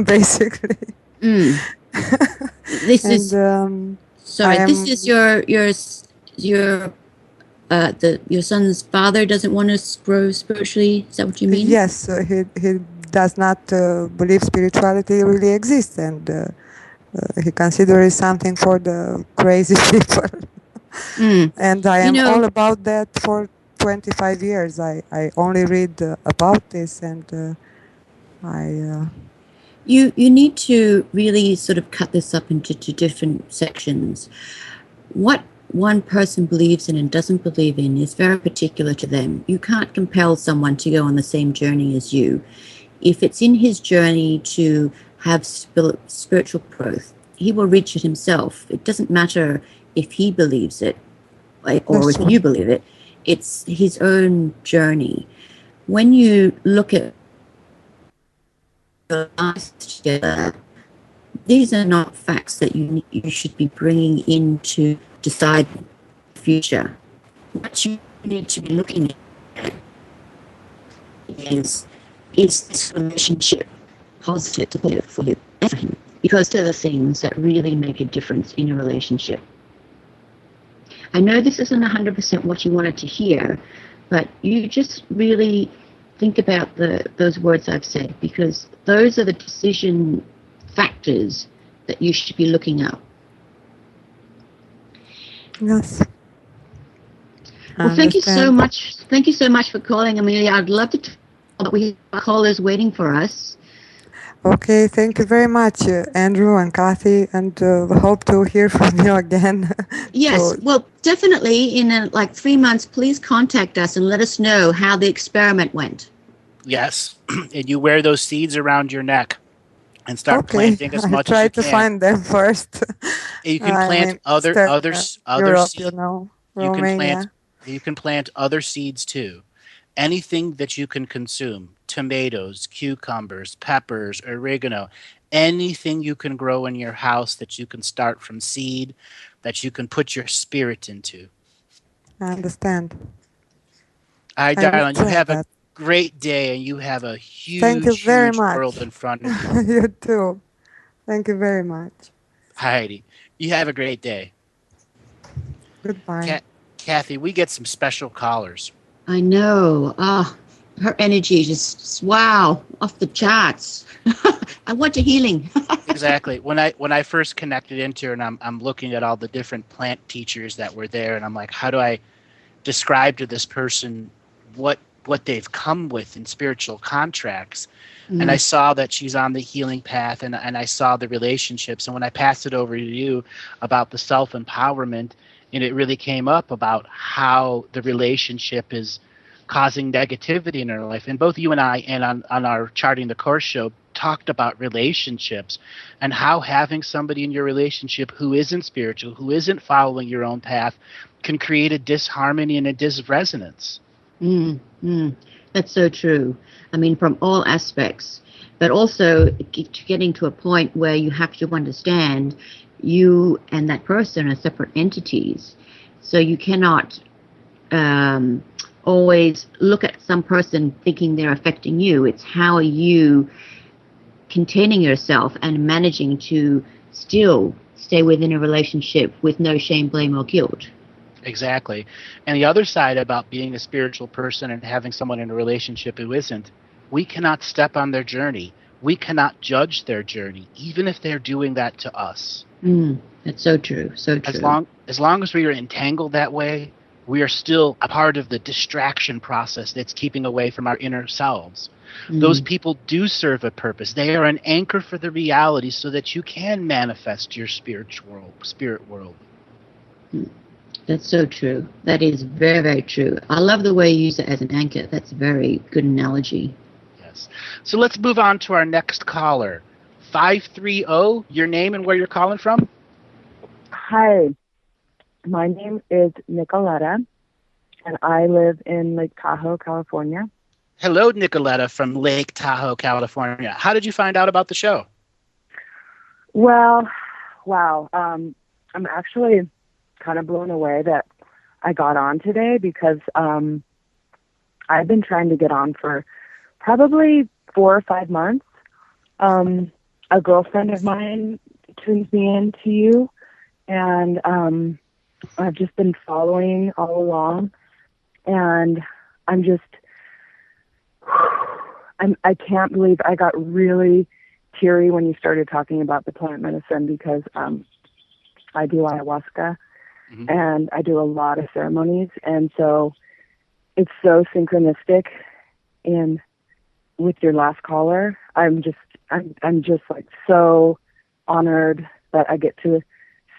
basically. This is this is your son's father doesn't want to grow spiritually. Is that what you mean? Yes, he does not believe spirituality really exists, and he considers something for the crazy people. And I am all about that for 25 years. I only read about this, and You need to really sort of cut this up into two different sections. What one person believes in and doesn't believe in is very particular to them. You can't compel someone to go on the same journey as you. If it's in his journey to have spiritual growth, he will reach it himself. It doesn't matter if he believes it or if you believe it. It's his own journey. When you look at your lives together, these are not facts that you should be bringing in to decide the future. What you need to be looking at is this relationship positive for you and for him? Because they're the things that really make a difference in a relationship. I know this isn't 100% what you wanted to hear, but you just really think about those words I've said, because those are the decision factors that you should be looking up. Yes. Well, thank you so much. Thank you so much for calling, Amelia. I'd love to talk, but we have callers waiting for us. Okay, thank you very much, Andrew and Kathy, and hope to hear from you again. Yes, well, definitely in like 3 months, please contact us and let us know how the experiment went. Yes, and you wear those seeds around your neck and start planting as much as you can. Try to find them first. You can plant other Europe, seeds. you know, Romania. You can plant other seeds too. Anything that you can consume, tomatoes, cucumbers, peppers, oregano, anything you can grow in your house that you can start from seed, that you can put your spirit into. I understand. All right, darling, you have a great day, and you have a huge world in front of you. You too. Thank you very much. Heidi, you have a great day. Goodbye. Kathy, we get some special callers. I know. Her energy just wow, off the charts. I want a healing. Exactly. When I first connected into her, and I'm looking at all the different plant teachers that were there, and I'm like, how do I describe to this person what they've come with in spiritual contracts? And I Mm, saw that she's on the healing path, and I saw the relationships. And when I passed it over to you about the self-empowerment, and it really came up about how the relationship is causing negativity in her life. And both you and I, and on our Charting the Course show, talked about relationships and how having somebody in your relationship who isn't spiritual, who isn't following your own path, can create a disharmony and a disresonance. mm, mm. That's so true. I mean, from all aspects, but also getting to a point where you have to understand you and that person are separate entities. So you cannot always look at some person thinking they're affecting you. It's how are you containing yourself and managing to still stay within a relationship with no shame, blame, or guilt. Exactly. And the other side about being a spiritual person and having someone in a relationship who isn't, we cannot step on their journey. We cannot judge their journey, even if they're doing that to us. That's so true. So true. As long as we are entangled that way, we are still a part of the distraction process that's keeping away from our inner selves. Those people do serve a purpose. They are an anchor for the reality so that you can manifest your spirit world. That's so true. That is very, very true. I love the way you use it as an anchor. That's a very good analogy. Yes. So let's move on to our next caller. 530, your name and where you're calling from? Hi, my name is Nicoletta, and I live in Lake Tahoe, California. Hello, Nicoletta from Lake Tahoe, California. How did you find out about the show? Well, wow. I'm actually kind of blown away that I got on today because I've been trying to get on for probably 4 or 5 months. A girlfriend of mine tuned me into you, and I've just been following all along, and I can't believe I got really teary when you started talking about the plant medicine because I do ayahuasca and I do a lot of ceremonies, and so it's so synchronistic with your last caller. I'm just like so honored that I get to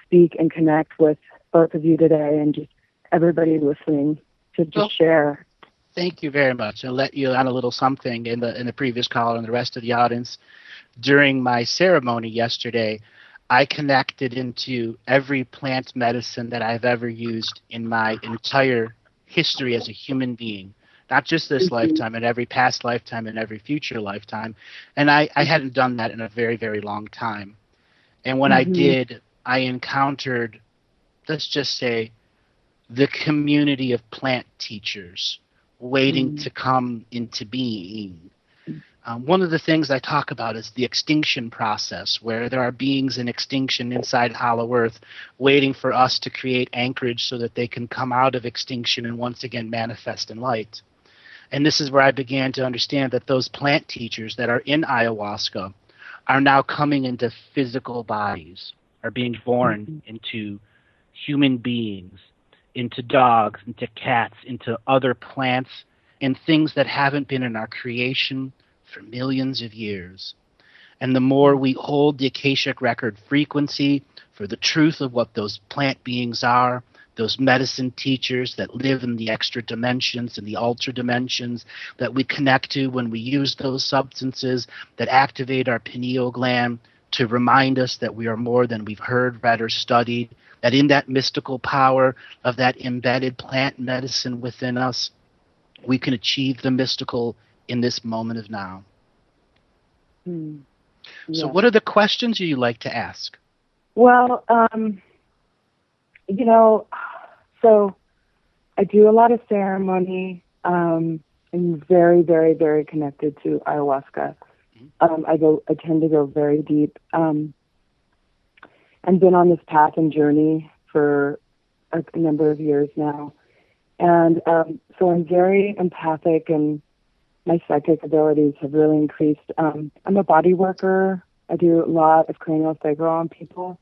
speak and connect with both of you today and just everybody listening to just share. Thank you very much. I'll let you on a little something in the previous caller and the rest of the audience. During my ceremony yesterday, I connected into every plant medicine that I've ever used in my entire history as a human being, not just this lifetime, and every past lifetime and every future lifetime. And I hadn't done that in a very, very long time. And when I did, I encountered, let's just say, the community of plant teachers waiting to come into being. One of the things I talk about is the extinction process, where there are beings in extinction inside Hollow Earth waiting for us to create anchorage so that they can come out of extinction and once again manifest in light. And this is where I began to understand that those plant teachers that are in ayahuasca are now coming into physical bodies, are being born into human beings, into dogs, into cats, into other plants, and things that haven't been in our creation for millions of years. And the more we hold the Akashic record frequency for the truth of what those plant beings are, those medicine teachers that live in the extra dimensions and the ultra dimensions that we connect to when we use those substances that activate our pineal gland to remind us that we are more than we've heard, read, or studied, that in that mystical power of that embedded plant medicine within us, we can achieve the mystical in this moment of now. So what are the questions you like to ask? Well, so I do a lot of ceremony. I'm very, very, very connected to ayahuasca. I tend to go very deep, and been on this path and journey for a number of years now. And so I'm very empathic and my psychic abilities have really increased. I'm a body worker. I do a lot of cranial sacral on people,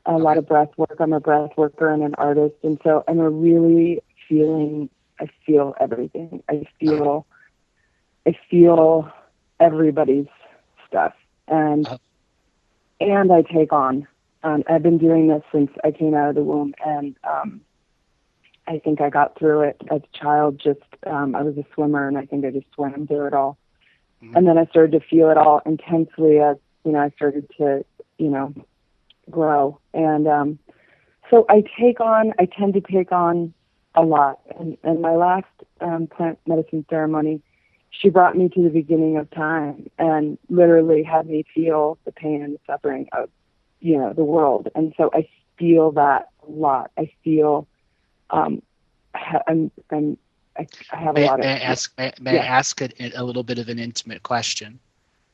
a lot of breath work. I'm a breath worker and an artist, and so I'm a really I feel everything. I feel everybody's stuff, and I take on. I've been doing this since I came out of the womb, and I think I got through it as a child. I was a swimmer, and I think I just swam through it all. And then I started to feel it all intensely as I started to grow, and so I tend to take on a lot. And my last plant medicine ceremony, she brought me to the beginning of time and literally had me feel the pain and the suffering of, the world. And so I feel that a lot. I feel, I have a lot of. May I ask a little bit of an intimate question?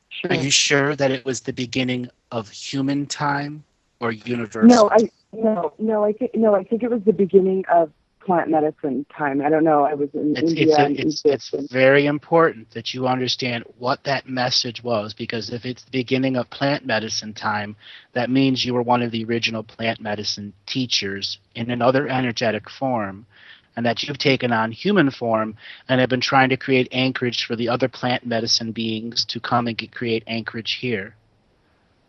Sure. Are you sure that it was the beginning of human time or universal? No. I think it was the beginning of plant medicine time. I don't know. I was in India. It's very important that you understand what that message was, because if it's the beginning of plant medicine time, that means you were one of the original plant medicine teachers in another energetic form, and that you've taken on human form and have been trying to create anchorage for the other plant medicine beings to come and create anchorage here.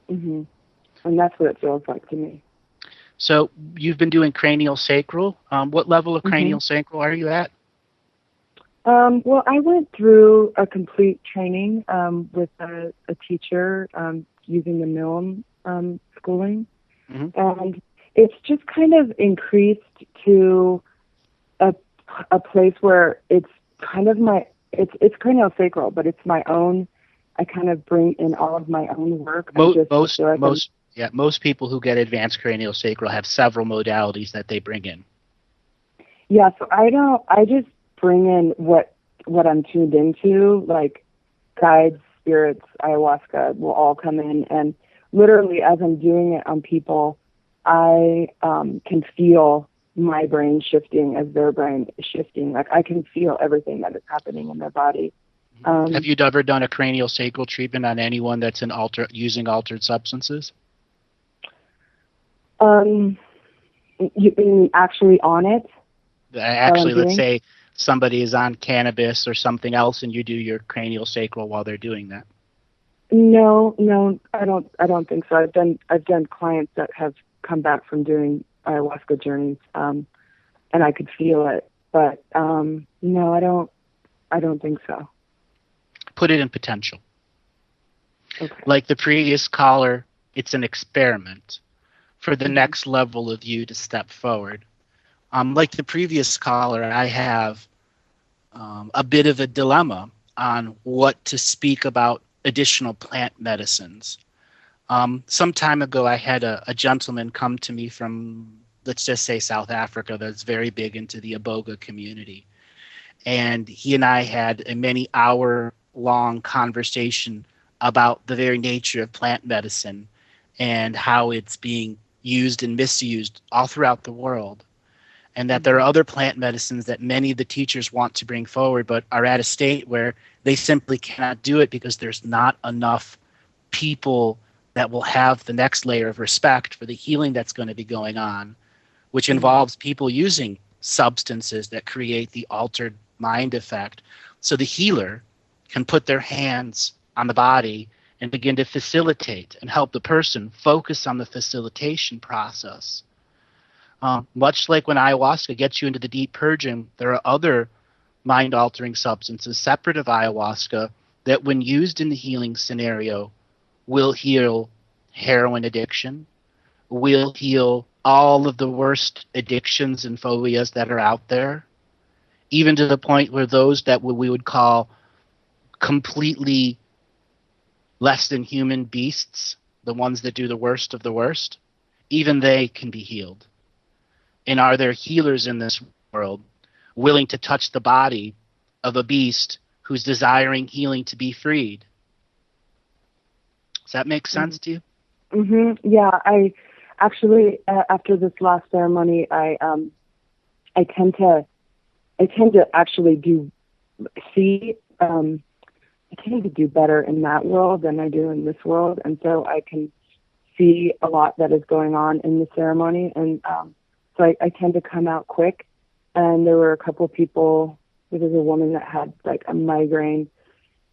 Mm-hmm. And that's what it feels like to me. So you've been doing cranial sacral. What level of cranial sacral are you at? Well, I went through a complete training with a teacher using the Milne schooling. And it's just kind of increased to a place where it's kind of it's cranial sacral, but it's my own. I kind of bring in all of my own work. Most people who get advanced cranial sacral have several modalities that they bring in. Yeah, so I just bring in what I'm tuned into, like guides, spirits, ayahuasca will all come in, and literally as I'm doing it on people, I can feel my brain shifting as their brain is shifting. Like I can feel everything that is happening in their body. Have you ever done a cranial sacral treatment on anyone that's using altered substances? You mean actually on it? Actually, let's say somebody is on cannabis or something else, and you do your cranial sacral while they're doing that. No, I don't think so. I've done clients that have come back from doing ayahuasca journeys, and I could feel it. But no, I don't think so. Put it in potential. Okay. Like the previous caller, it's an experiment for the next level of you to step forward. Like the previous caller, I have a bit of a dilemma on what to speak about additional plant medicines. Some time ago, I had a gentleman come to me from, let's just say, South Africa, that's very big into the Iboga community. And he and I had a many-hour-long conversation about the very nature of plant medicine and how it's being used and misused all throughout the world. And that there are other plant medicines that many of the teachers want to bring forward, but are at a state where they simply cannot do it because there's not enough people that will have the next layer of respect for the healing that's going to be going on, which involves people using substances that create the altered mind effect. So the healer can put their hands on the body and begin to facilitate and help the person focus on the facilitation process. Much like when ayahuasca gets you into the deep purging, there are other mind-altering substances separate of ayahuasca that, when used in the healing scenario, will heal heroin addiction, will heal all of the worst addictions and phobias that are out there, even to the point where those that we would call completely less than human beasts, the ones that do the worst of the worst, even they can be healed. And are there healers in this world willing to touch the body of a beast who's desiring healing to be freed? Does that make sense to you? Mm-hmm. Yeah, I actually after this last ceremony, I tend to actually see tend to do better in that world than I do in this world, and so I can see a lot that is going on in the ceremony, and so I tend to come out quick. And there were a couple people. There was a woman that had like a migraine,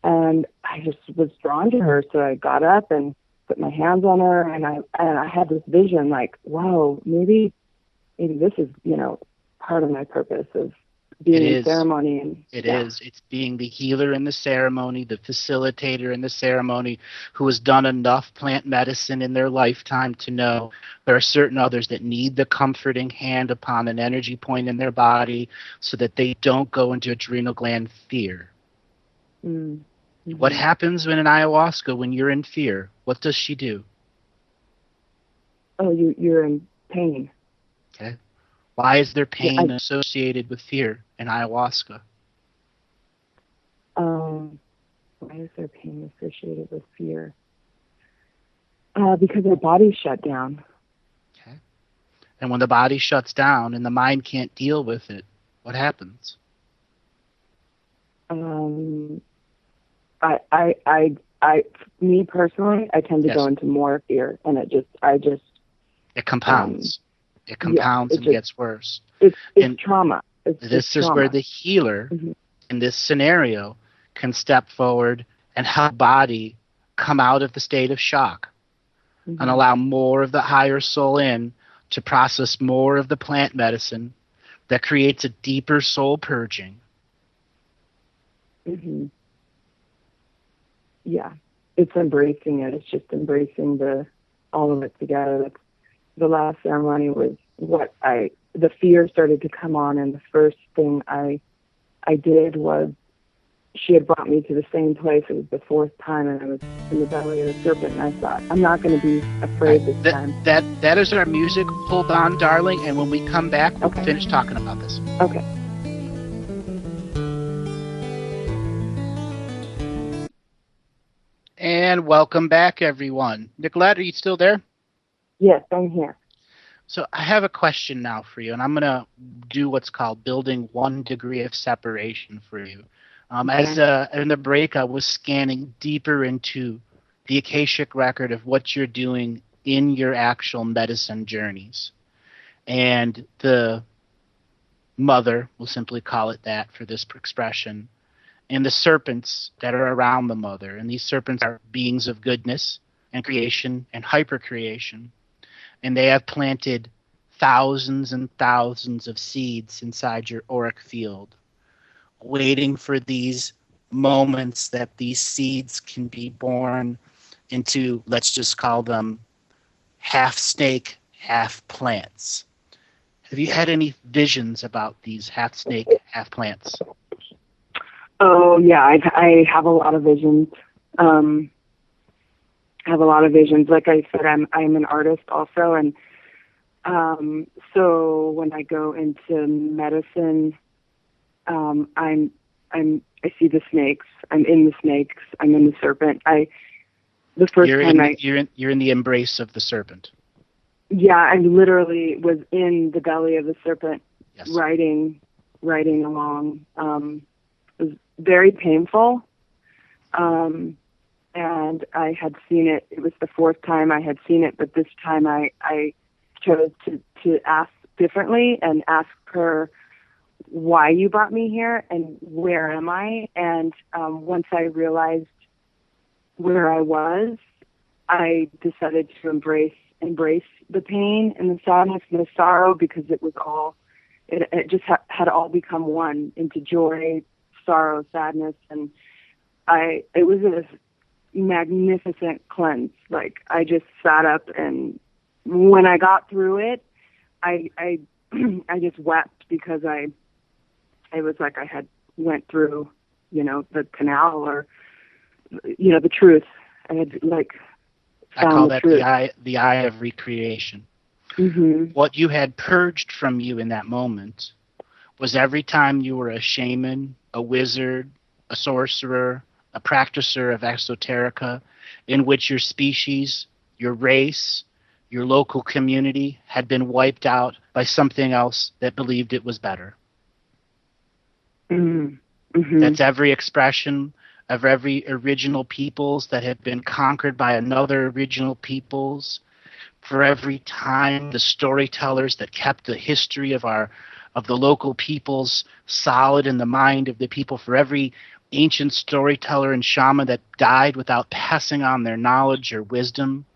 and I just was drawn to her, so I got up and put my hands on her, and I had this vision like, wow, maybe this is, part of my purpose of being in ceremony. And it is. It's being the healer in the ceremony, the facilitator in the ceremony, who has done enough plant medicine in their lifetime to know there are certain others that need the comforting hand upon an energy point in their body so that they don't go into adrenal gland fear. Mm-hmm. What happens when when you're in fear? What does she do? Oh, you're in pain. Okay. Why is there pain associated with fear in ayahuasca? Why is there pain associated with fear? Because our body's shut down. Okay. And when the body shuts down and the mind can't deal with it, what happens? Me personally, I tend to go into more fear, and it compounds. It compounds and gets worse. It's trauma. This is where the healer in this scenario can step forward and help body come out of the state of shock and allow more of the higher soul in to process more of the plant medicine that creates a deeper soul purging. Mm-hmm. Yeah, it's embracing it. It's just embracing all of it together. That's, the last ceremony was the fear started to come on, and the first thing I did was, she had brought me to the same place. It was the fourth time, and I was in the belly of the serpent, and I thought, I'm not going to be afraid this time. That is our music. Hold on, darling, and when we come back, we'll finish talking about this. Okay. And welcome back, everyone. Nicolette, are you still there? Yes, I'm here. So I have a question now for you, and I'm going to do what's called building 1 degree of separation for you. As in the break, I was scanning deeper into the Akashic record of what you're doing in your actual medicine journeys. And the mother, we'll simply call it that for this expression, and the serpents that are around the mother. And these serpents are beings of goodness and creation and hypercreation. And they have planted thousands and thousands of seeds inside your auric field, waiting for these moments that these seeds can be born into, let's just call them half snake, half plants. Have you had any visions about these half snake, half plants? Oh, yeah, I have a lot of visions. Like I said, I'm an artist also, and so when I go into medicine, I see the snakes. I'm in the snakes. I'm in the serpent. You're in the embrace of the serpent. Yeah, I literally was in the belly of the serpent, yes. riding along. It was very painful. And I had seen it. It was the fourth time I had seen it, but this time I chose to ask differently and ask her why you brought me here and where am I. And once I realized where I was, I decided to embrace the pain and the sadness and the sorrow, because it was all, it just had all become one into joy, sorrow, sadness, and it was a magnificent cleanse. Like, I just sat up, and when I got through it, I just wept, because it was like I had went through, the canal, or, the truth. I had I call that the eye of recreation. Mm-hmm. What you had purged from you in that moment was every time you were a shaman, a wizard, a sorcerer, a practicer of esoterica, in which your species, your race, your local community had been wiped out by something else that believed it was better. Mm-hmm. That's every expression of every original peoples that have been conquered by another original peoples, for every time the storytellers that kept the history of the local peoples solid in the mind of the people, for every ancient storyteller and shaman that died without passing on their knowledge or wisdom,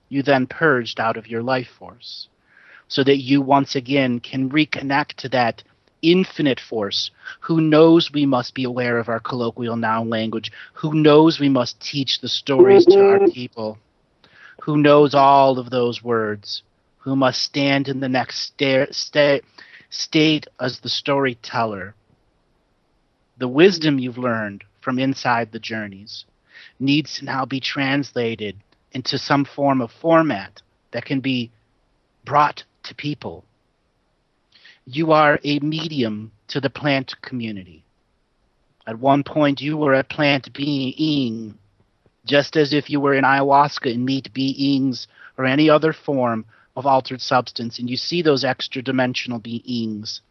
you then purged out of your life force, so that you once again can reconnect to that infinite force who knows we must be aware of our colloquial noun language, who knows we must teach the stories to our people, who knows all of those words, who must stand in the next state as the storyteller. The wisdom you've learned from inside the journeys needs to now be translated into some form of format that can be brought to people. You are a medium to the plant community. At one point, you were a plant being, just as if you were in ayahuasca and meet beings or any other form of altered substance, and you see those extra dimensional beings.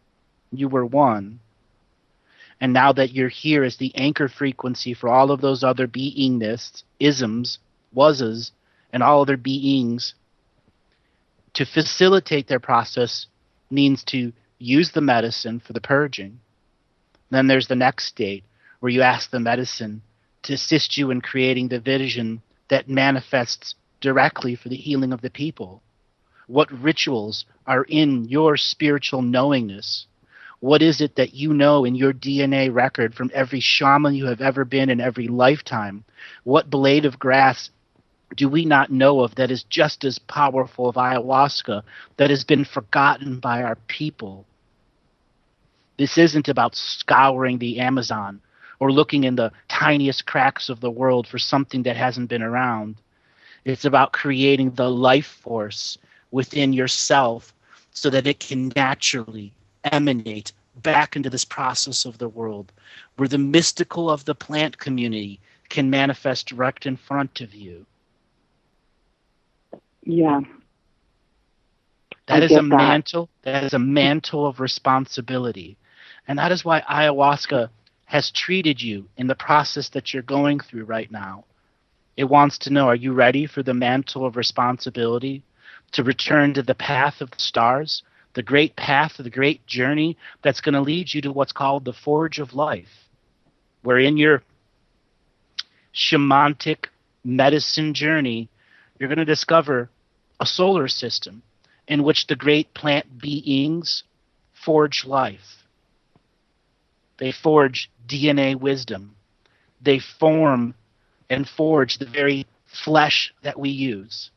You were one. And now that you're here as the anchor frequency for all of those other beingness, isms, wases, and all other beings, to facilitate their process means to use the medicine for the purging. Then there's the next state where you ask the medicine to assist you in creating the vision that manifests directly for the healing of the people. What rituals are in your spiritual knowingness? What is it that you know in your DNA record from every shaman you have ever been in every lifetime? What blade of grass do we not know of that is just as powerful as ayahuasca, that has been forgotten by our people? This isn't about scouring the Amazon or looking in the tiniest cracks of the world for something that hasn't been around. It's about creating the life force within yourself so that it can naturally emanate back into this process of the world, where the mystical of the plant community can manifest direct in front of you. Yeah. That is a mantle. That is a mantle of responsibility. And that is why ayahuasca has treated you in the process that you're going through right now. It wants to know, are you ready for the mantle of responsibility to return to the path of the stars, the great path, the great journey that's going to lead you to what's called the forge of life, where in your shamanic medicine journey, you're going to discover a solar system in which the great plant beings forge life. They forge DNA wisdom. They form and forge the very flesh that we use.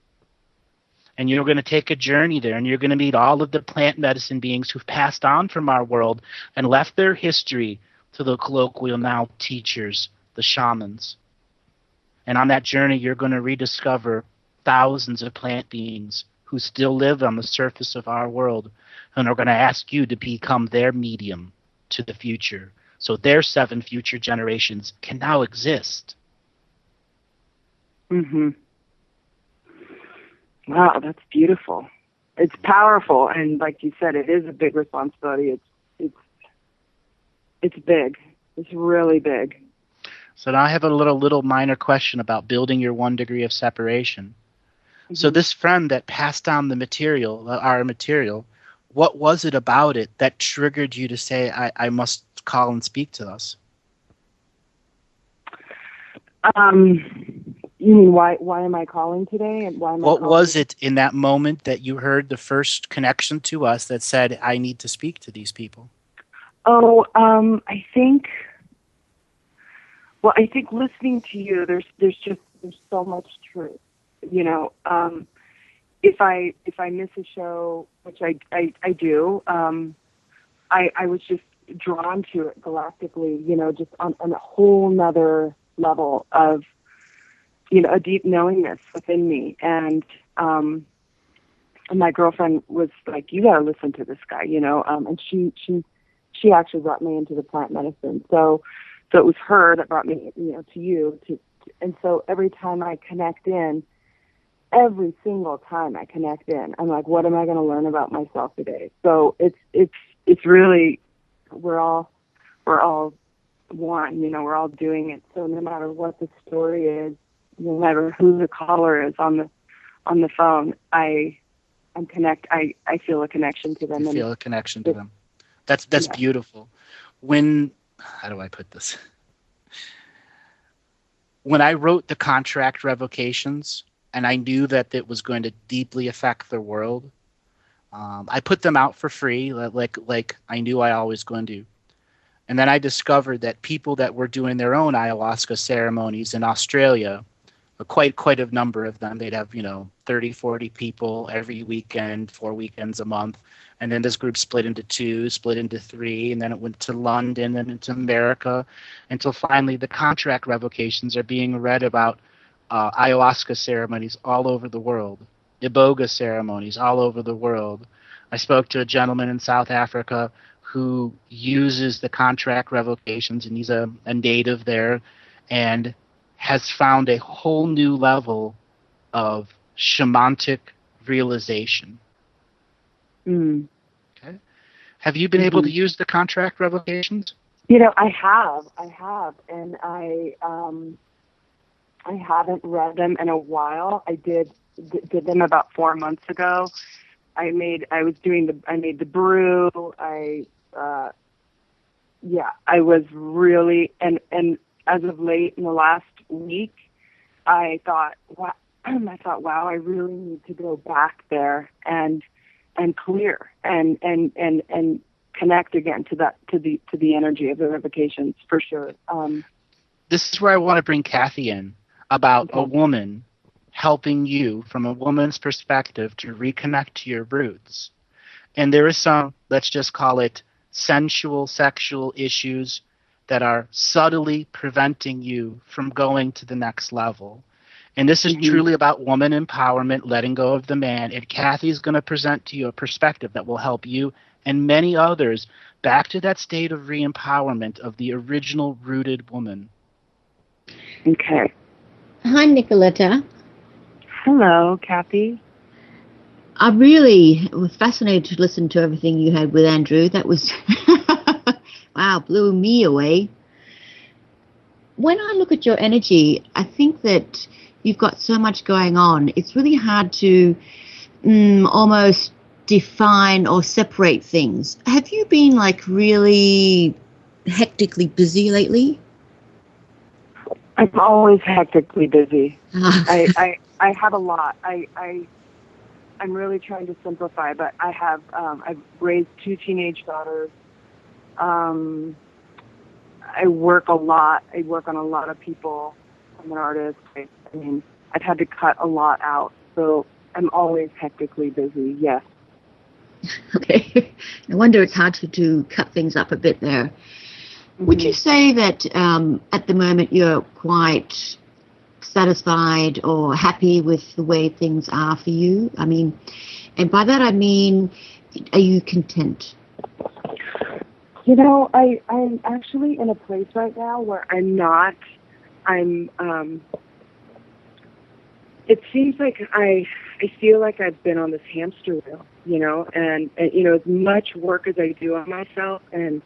And you're going to take a journey there, and you're going to meet all of the plant medicine beings who've passed on from our world and left their history to the colloquial now teachers, the shamans. And on that journey, you're going to rediscover thousands of plant beings who still live on the surface of our world and are going to ask you to become their medium to the future, so their 7 future generations can now exist. Mhm. Wow, that's beautiful. It's powerful, and like you said, it is a big responsibility. It's big. It's really big. So now I have a little minor question about building your 1 degree of separation. Mm-hmm. So this friend that passed down the material, our material, what was it about it that triggered you to say, I must call and speak to us? You mean why am I calling today? And why am what was it in that moment that you heard the first connection to us that said, I need to speak to these people? Oh, I think listening to you, there's so much truth. You know, if I miss a show, which I do, I was just drawn to it galactically, you know, just on a whole nother level of, you know, a deep knowingness within me. And my girlfriend was like, you gotta listen to this guy, you know, and she actually brought me into the plant medicine. So it was her that brought me, you know, to you. And so every time I connect in, every single time I connect in, I'm like, what am I going to learn about myself today? So it's really, we're all one. You know, we're all doing it. So no matter what the story is, no matter who the caller is on the phone, I feel a connection to them. You feel a connection to them. That's beautiful. How do I put this? When I wrote the contract revocations, and I knew that it was going to deeply affect the world, I put them out for free, like I knew I always going to. And then I discovered that people that were doing their own ayahuasca ceremonies in Australia, quite a number of them, they'd have 30, 40 people every weekend, 4 weekends a month. And then this group split into 2, split into 3, and then it went to London and into America, until finally the contract revocations are being read about ayahuasca ceremonies all over the world, iboga ceremonies all over the world. I spoke to a gentleman in South Africa who uses the contract revocations, and he's a native there, and has found a whole new level of shamanic realization. Okay. Have you been able to use the contract revocations? I have, and I haven't read them in a while. I did them about 4 months ago. I made the brew. I was really, and as of late in the last week, I thought, wow, I really need to go back there and clear and connect again to the energy of the revocations, for sure. This is where I want to bring Kathy in, about a woman helping you from a woman's perspective to reconnect to your roots. And there is some, let's just call it sensual, sexual issues that are subtly preventing you from going to the next level. And this is truly about woman empowerment, letting go of the man. And Kathy's going to present to you a perspective that will help you and many others back to that state of re-empowerment of the original rooted woman. Okay. Hi, Nicoletta. Hello, Kathy. I really was fascinated to listen to everything you had with Andrew. That was, wow, blew me away. When I look at your energy, I think that you've got so much going on. It's really hard to almost define or separate things. Have you been really hectically busy lately? I'm always hectically busy. I have a lot. I'm really trying to simplify, but I have I've raised 2 teenage daughters. I work a lot. I work on a lot of people. I'm an artist. I've had to cut a lot out, so I'm always hectically busy. Yes. Okay. No wonder it's hard to cut things up a bit there. Mm-hmm. Would you say that at the moment you're quite satisfied or happy with the way things are for you? And by that I mean, are you content? I'm actually in a place right now where I'm not. It seems like I feel like I've been on this hamster wheel, and as much work as I do on myself and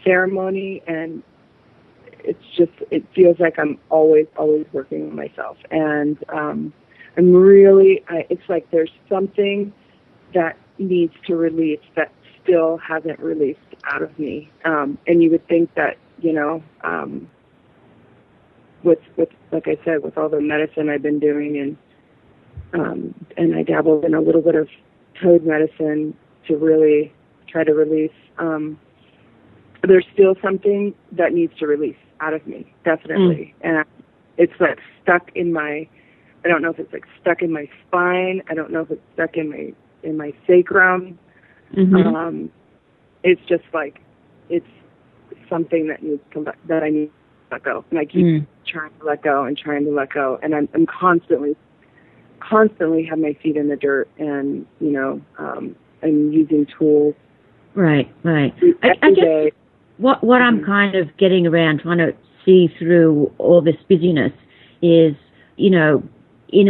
ceremony, and it feels like I'm always working on myself. And it's like there's something that needs to release that still hasn't released out of me. And you would think that, with like I said, with all the medicine I've been doing, and I dabbled in a little bit of toad medicine to really try to release, there's still something that needs to release out of me, definitely. And it's stuck in my, I don't know if it's stuck in my spine. I don't know if it's stuck in my sacrum. Mm-hmm. It's just it's something that that I need to let go. And I keep trying to let go and trying to let go. And I'm constantly have my feet in the dirt, and, I'm using tools. Right. I guess what I'm kind of getting around, trying to see through all this busyness is, in a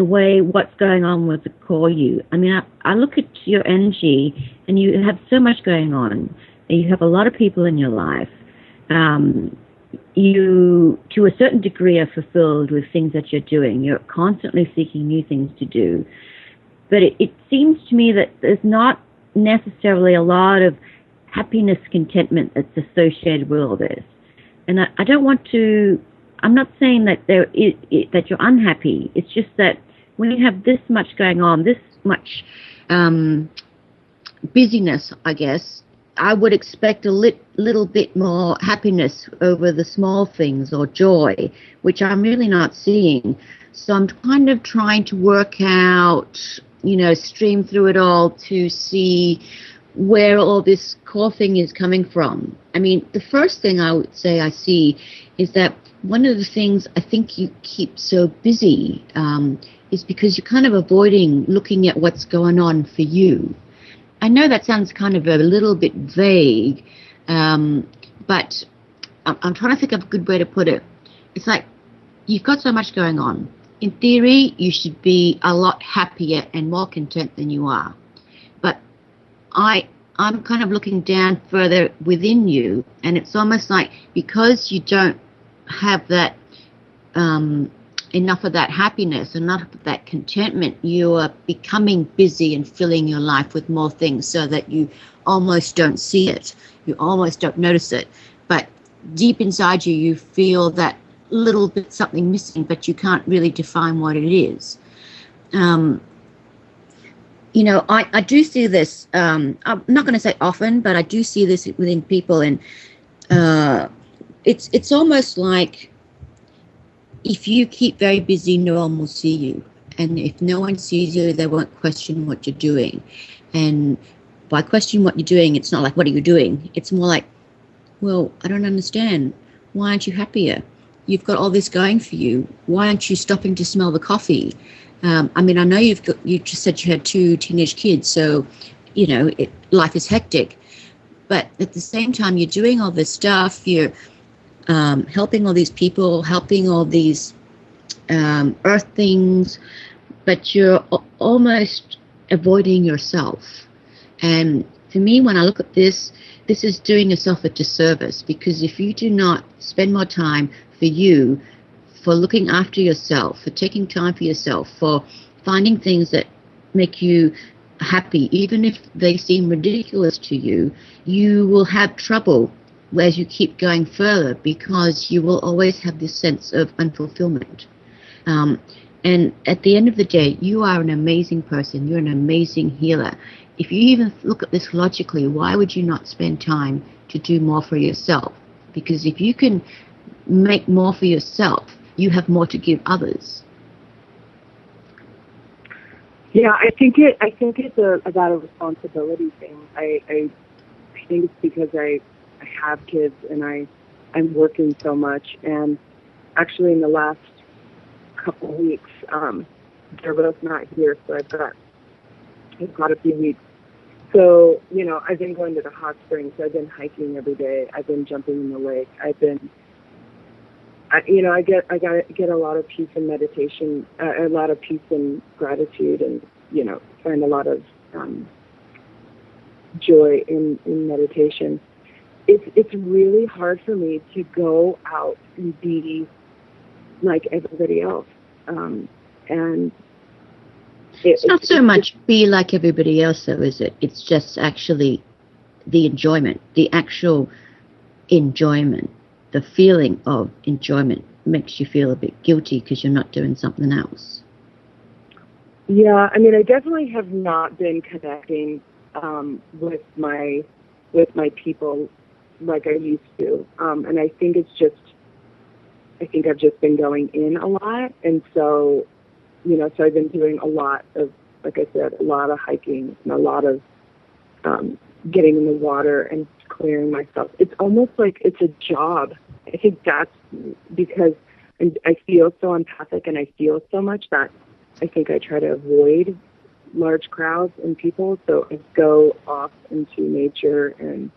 way, what's going on with the core you. I look at your energy, and you have so much going on. You have a lot of people in your life. you, to a certain degree, are fulfilled with things that you're doing. You're constantly seeking new things to do. But it seems to me that there's not necessarily a lot of happiness, contentment that's associated with all this. And I don't want to, I'm not saying that that you're unhappy. It's just that when you have this much going on, this much busyness, I guess, I would expect a little bit more happiness over the small things or joy, which I'm really not seeing. So I'm kind of trying to work out, stream through it all to see where all this core thing is coming from. I mean, the first thing I would say I see is that one of the things I think you keep so busy is because you're kind of avoiding looking at what's going on for you. I know that sounds kind of a little bit vague, but I'm trying to think of a good way to put it. It's like you've got so much going on. In theory, you should be a lot happier and more content than you are. But I'm kind of looking down further within you, and it's almost like because you don't have that enough of that happiness, enough of that contentment, you are becoming busy and filling your life with more things so that you almost don't see it. You almost don't notice it. But deep inside you, you feel that little bit something missing, but you can't really define what it is. I do see this, I'm not going to say often, but I do see this within people, and it's almost like if you keep very busy, no one will see you. And if no one sees you, they won't question what you're doing. And by questioning what you're doing, it's not like, what are you doing? It's more like, well, I don't understand. Why aren't you happier? You've got all this going for you. Why aren't you stopping to smell the coffee? I mean, I know you just said you had 2 teenage kids, so, life is hectic. But at the same time, you're doing all this stuff. You're helping all these people, helping all these earth things, but you're almost avoiding yourself. And for me, when I look at this is doing yourself a disservice, because if you do not spend more time for you, for looking after yourself, for taking time for yourself, for finding things that make you happy, even if they seem ridiculous to you, you will have trouble as you keep going further, because you will always have this sense of unfulfillment. And at the end of the day, you are an amazing person. You're an amazing healer. If you even look at this logically, why would you not spend time to do more for yourself? Because if you can make more for yourself, you have more to give others. Yeah, I think it's about a responsibility thing. I think it's because I have kids and I'm working so much, and actually in the last couple of weeks, they're both not here, so I've got a few weeks. So, I've been going to the hot springs. I've been hiking every day. I've been jumping in the lake. I get a lot of peace in meditation, a lot of peace and gratitude, and find a lot of joy in meditation. It's really hard for me to go out and be like everybody else, and it's not so much be like everybody else, though, is it? It's just actually the enjoyment, the actual enjoyment. The feeling of enjoyment makes you feel a bit guilty because you're not doing something else. Yeah, I mean, I definitely have not been connecting with my people like I used to, and I think I've just been going in a lot, and so so I've been doing a lot of, like I said, a lot of hiking and a lot of getting in the water and clearing myself. It's almost like it's a job. I think that's because I feel so empathic and I feel so much that I think I try to avoid large crowds and people. So I go off into nature and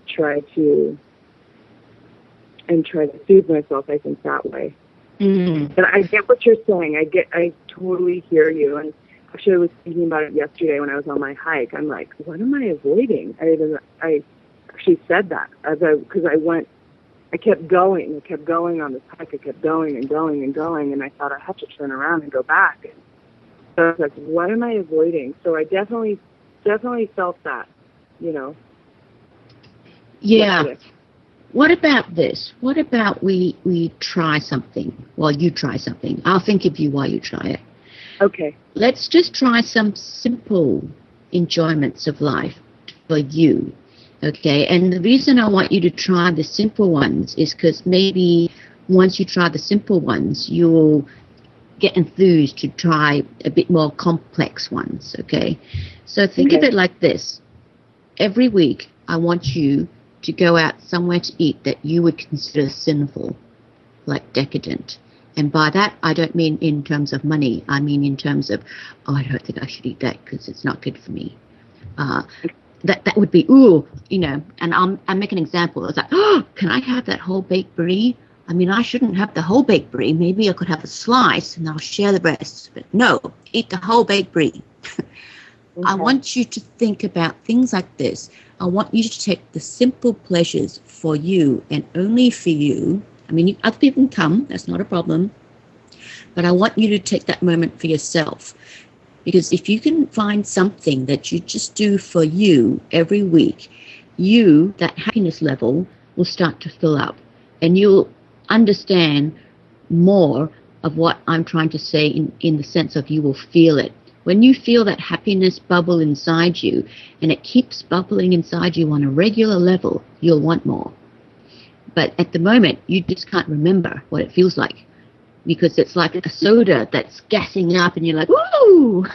try to soothe myself, I think, that way. Mm. But I get what you're saying. I totally hear you. And actually, I was thinking about it yesterday when I was on my hike. I'm like, what am I avoiding? I actually said that because I went I kept going. I kept going on this hike. I kept going and going and going, and I thought I have to turn around and go back. And so I was like, what am I avoiding? So I definitely felt that, you know. Yeah. Yesterday. What about this? What about we try something? Well, you try something. I'll think of you while you try it. Okay. Let's just try some simple enjoyments of life for you. Okay, and the reason I want you to try the simple ones is because maybe once you try the simple ones, you'll get enthused to try a bit more complex ones, okay? So think of it like this. Every week, I want you to go out somewhere to eat that you would consider sinful, like decadent. And by that, I don't mean in terms of money. I mean in terms of, oh, I don't think I should eat that because it's not good for me. That would be, ooh, you know, and I'll make an example. It's like, oh, can I have that whole baked brie? I mean, I shouldn't have the whole baked brie. Maybe I could have a slice and I'll share the rest. But no, eat the whole baked brie. I want you to think about things like this. I want you to take the simple pleasures for you and only for you. I mean, other people can come. That's not a problem. But I want you to take that moment for yourself. Because if you can find something that you just do for you every week, that happiness level will start to fill up. And you'll understand more of what I'm trying to say in the sense of you will feel it. When you feel that happiness bubble inside you, and it keeps bubbling inside you on a regular level, you'll want more. But at the moment, you just can't remember what it feels like. Because it's like a soda that's gassing up and you're like, woo!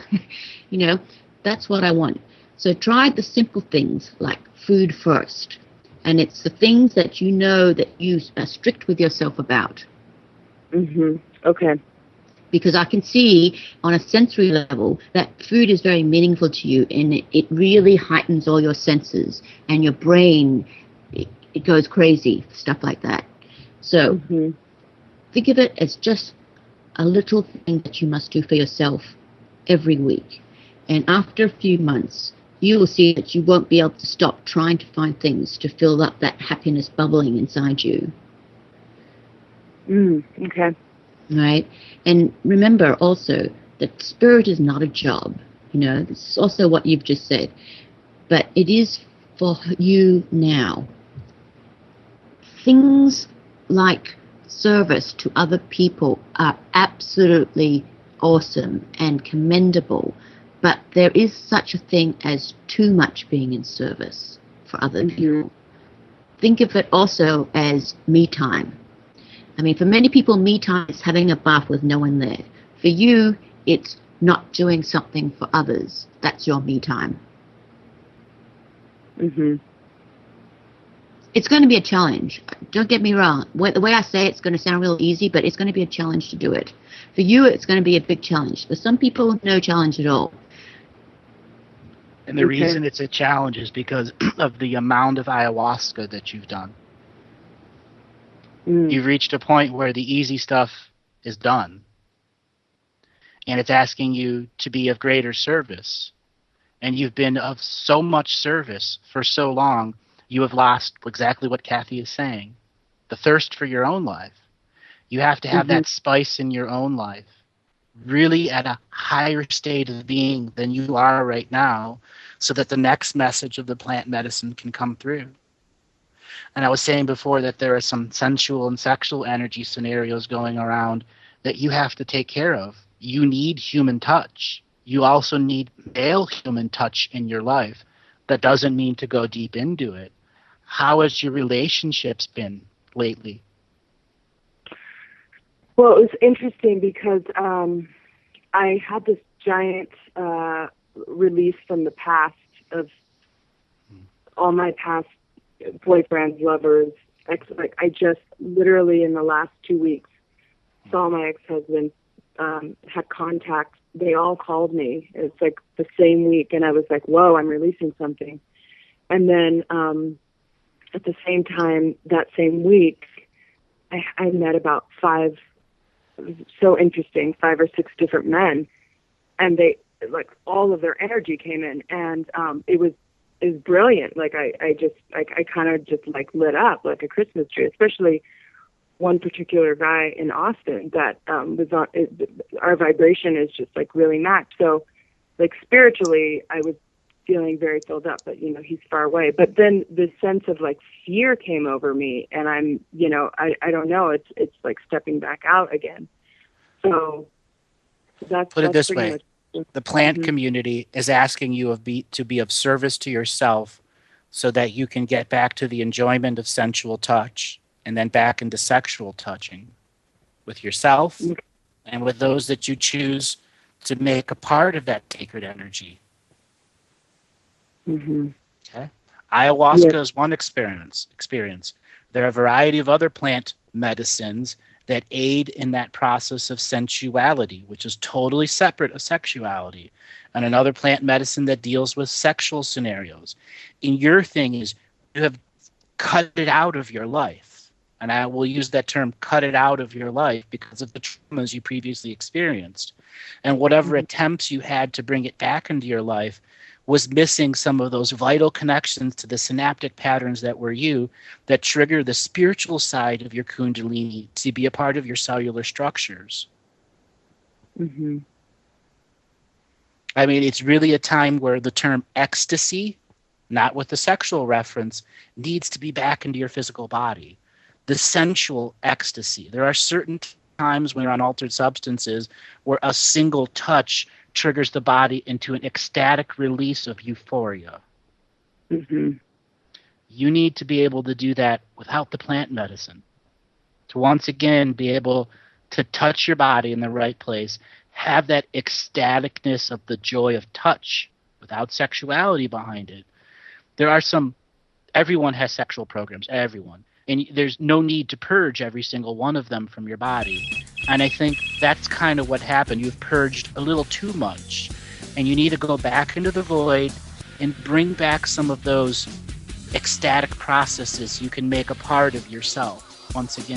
You know, that's what I want. So try the simple things like food first. And it's the things that you know that you are strict with yourself about. Okay. Because I can see on a sensory level that food is very meaningful to you and it really heightens all your senses and your brain, it goes crazy, stuff like that. So think of it as just a little thing that you must do for yourself every week. And after a few months, you will see that you won't be able to stop trying to find things to fill up that happiness bubbling inside you. Okay. Right? And remember also that spirit is not a job. You know, this is also what you've just said. But it is for you now. Things like service to other people are absolutely awesome and commendable, but there is such a thing as too much being in service for other people. Think of it also as me time. I mean, for many people, me time is having a bath with no one there. For you, it's not doing something for others. That's your me time. It's going to be a challenge. Don't get me wrong. The way I say it's going to sound real easy, but it's going to be a challenge to do it. For you, it's going to be a big challenge. For some people, no challenge at all. And the reason it's a challenge is because of the amount of ayahuasca that you've done. You've reached a point where the easy stuff is done. And it's asking you to be of greater service. And you've been of so much service for so long, you have lost exactly what Kathy is saying. The thirst for your own life. You have to have that spice in your own life. Really at a higher state of being than you are right now, so that the next message of the plant medicine can come through. And I was saying before that there are some sensual and sexual energy scenarios going around that you have to take care of. You need human touch. You also need male human touch in your life. That doesn't mean to go deep into it. How has your relationships been lately? Well, it was interesting because I had this giant release from the past of all my past boyfriends, lovers, I just literally in the last 2 weeks saw my ex-husband, had contact. They all called me. It's like the same week, and I was like, whoa, I'm releasing something. And then at the same time, that same week, I met about 5 or 6 different men, and they, like, all of their energy came in, and it was is brilliant. Like I kind of just like lit up like a Christmas tree, especially one particular guy in Austin that was on our vibration is just like really matched. So like spiritually I was feeling very filled up, but he's far away. But then the sense of like fear came over me, and I'm I don't know, it's like stepping back out again. So that's Put it that's this pretty way. much. The plant Mhm. community is asking you to be of service to yourself so that you can get back to the enjoyment of sensual touch and then back into sexual touching with yourself and with those that you choose to make a part of that sacred energy. Mhm. Okay? Ayahuasca Yeah. is one experience. There are a variety of other plant medicines that aid in that process of sensuality, which is totally separate of sexuality, and another plant medicine that deals with sexual scenarios. And your thing is you have cut it out of your life. And I will use that term, cut it out of your life, because of the traumas you previously experienced. And whatever attempts you had to bring it back into your life was missing some of those vital connections to the synaptic patterns that were you, that trigger the spiritual side of your kundalini to be a part of your cellular structures. Mhm. I mean, it's really a time where the term ecstasy, not with the sexual reference, needs to be back into your physical body. The sensual ecstasy. There are certain times when you're on altered substances where a single touch triggers the body into an ecstatic release of euphoria. Mhm. You need to be able to do that without the plant medicine. To once again be able to touch your body in the right place, have that ecstaticness of the joy of touch without sexuality behind it. Everyone has sexual programs, everyone. And there's no need to purge every single one of them from your body. And I think that's kind of what happened. You've purged a little too much. And you need to go back into the void and bring back some of those ecstatic processes you can make a part of yourself once again.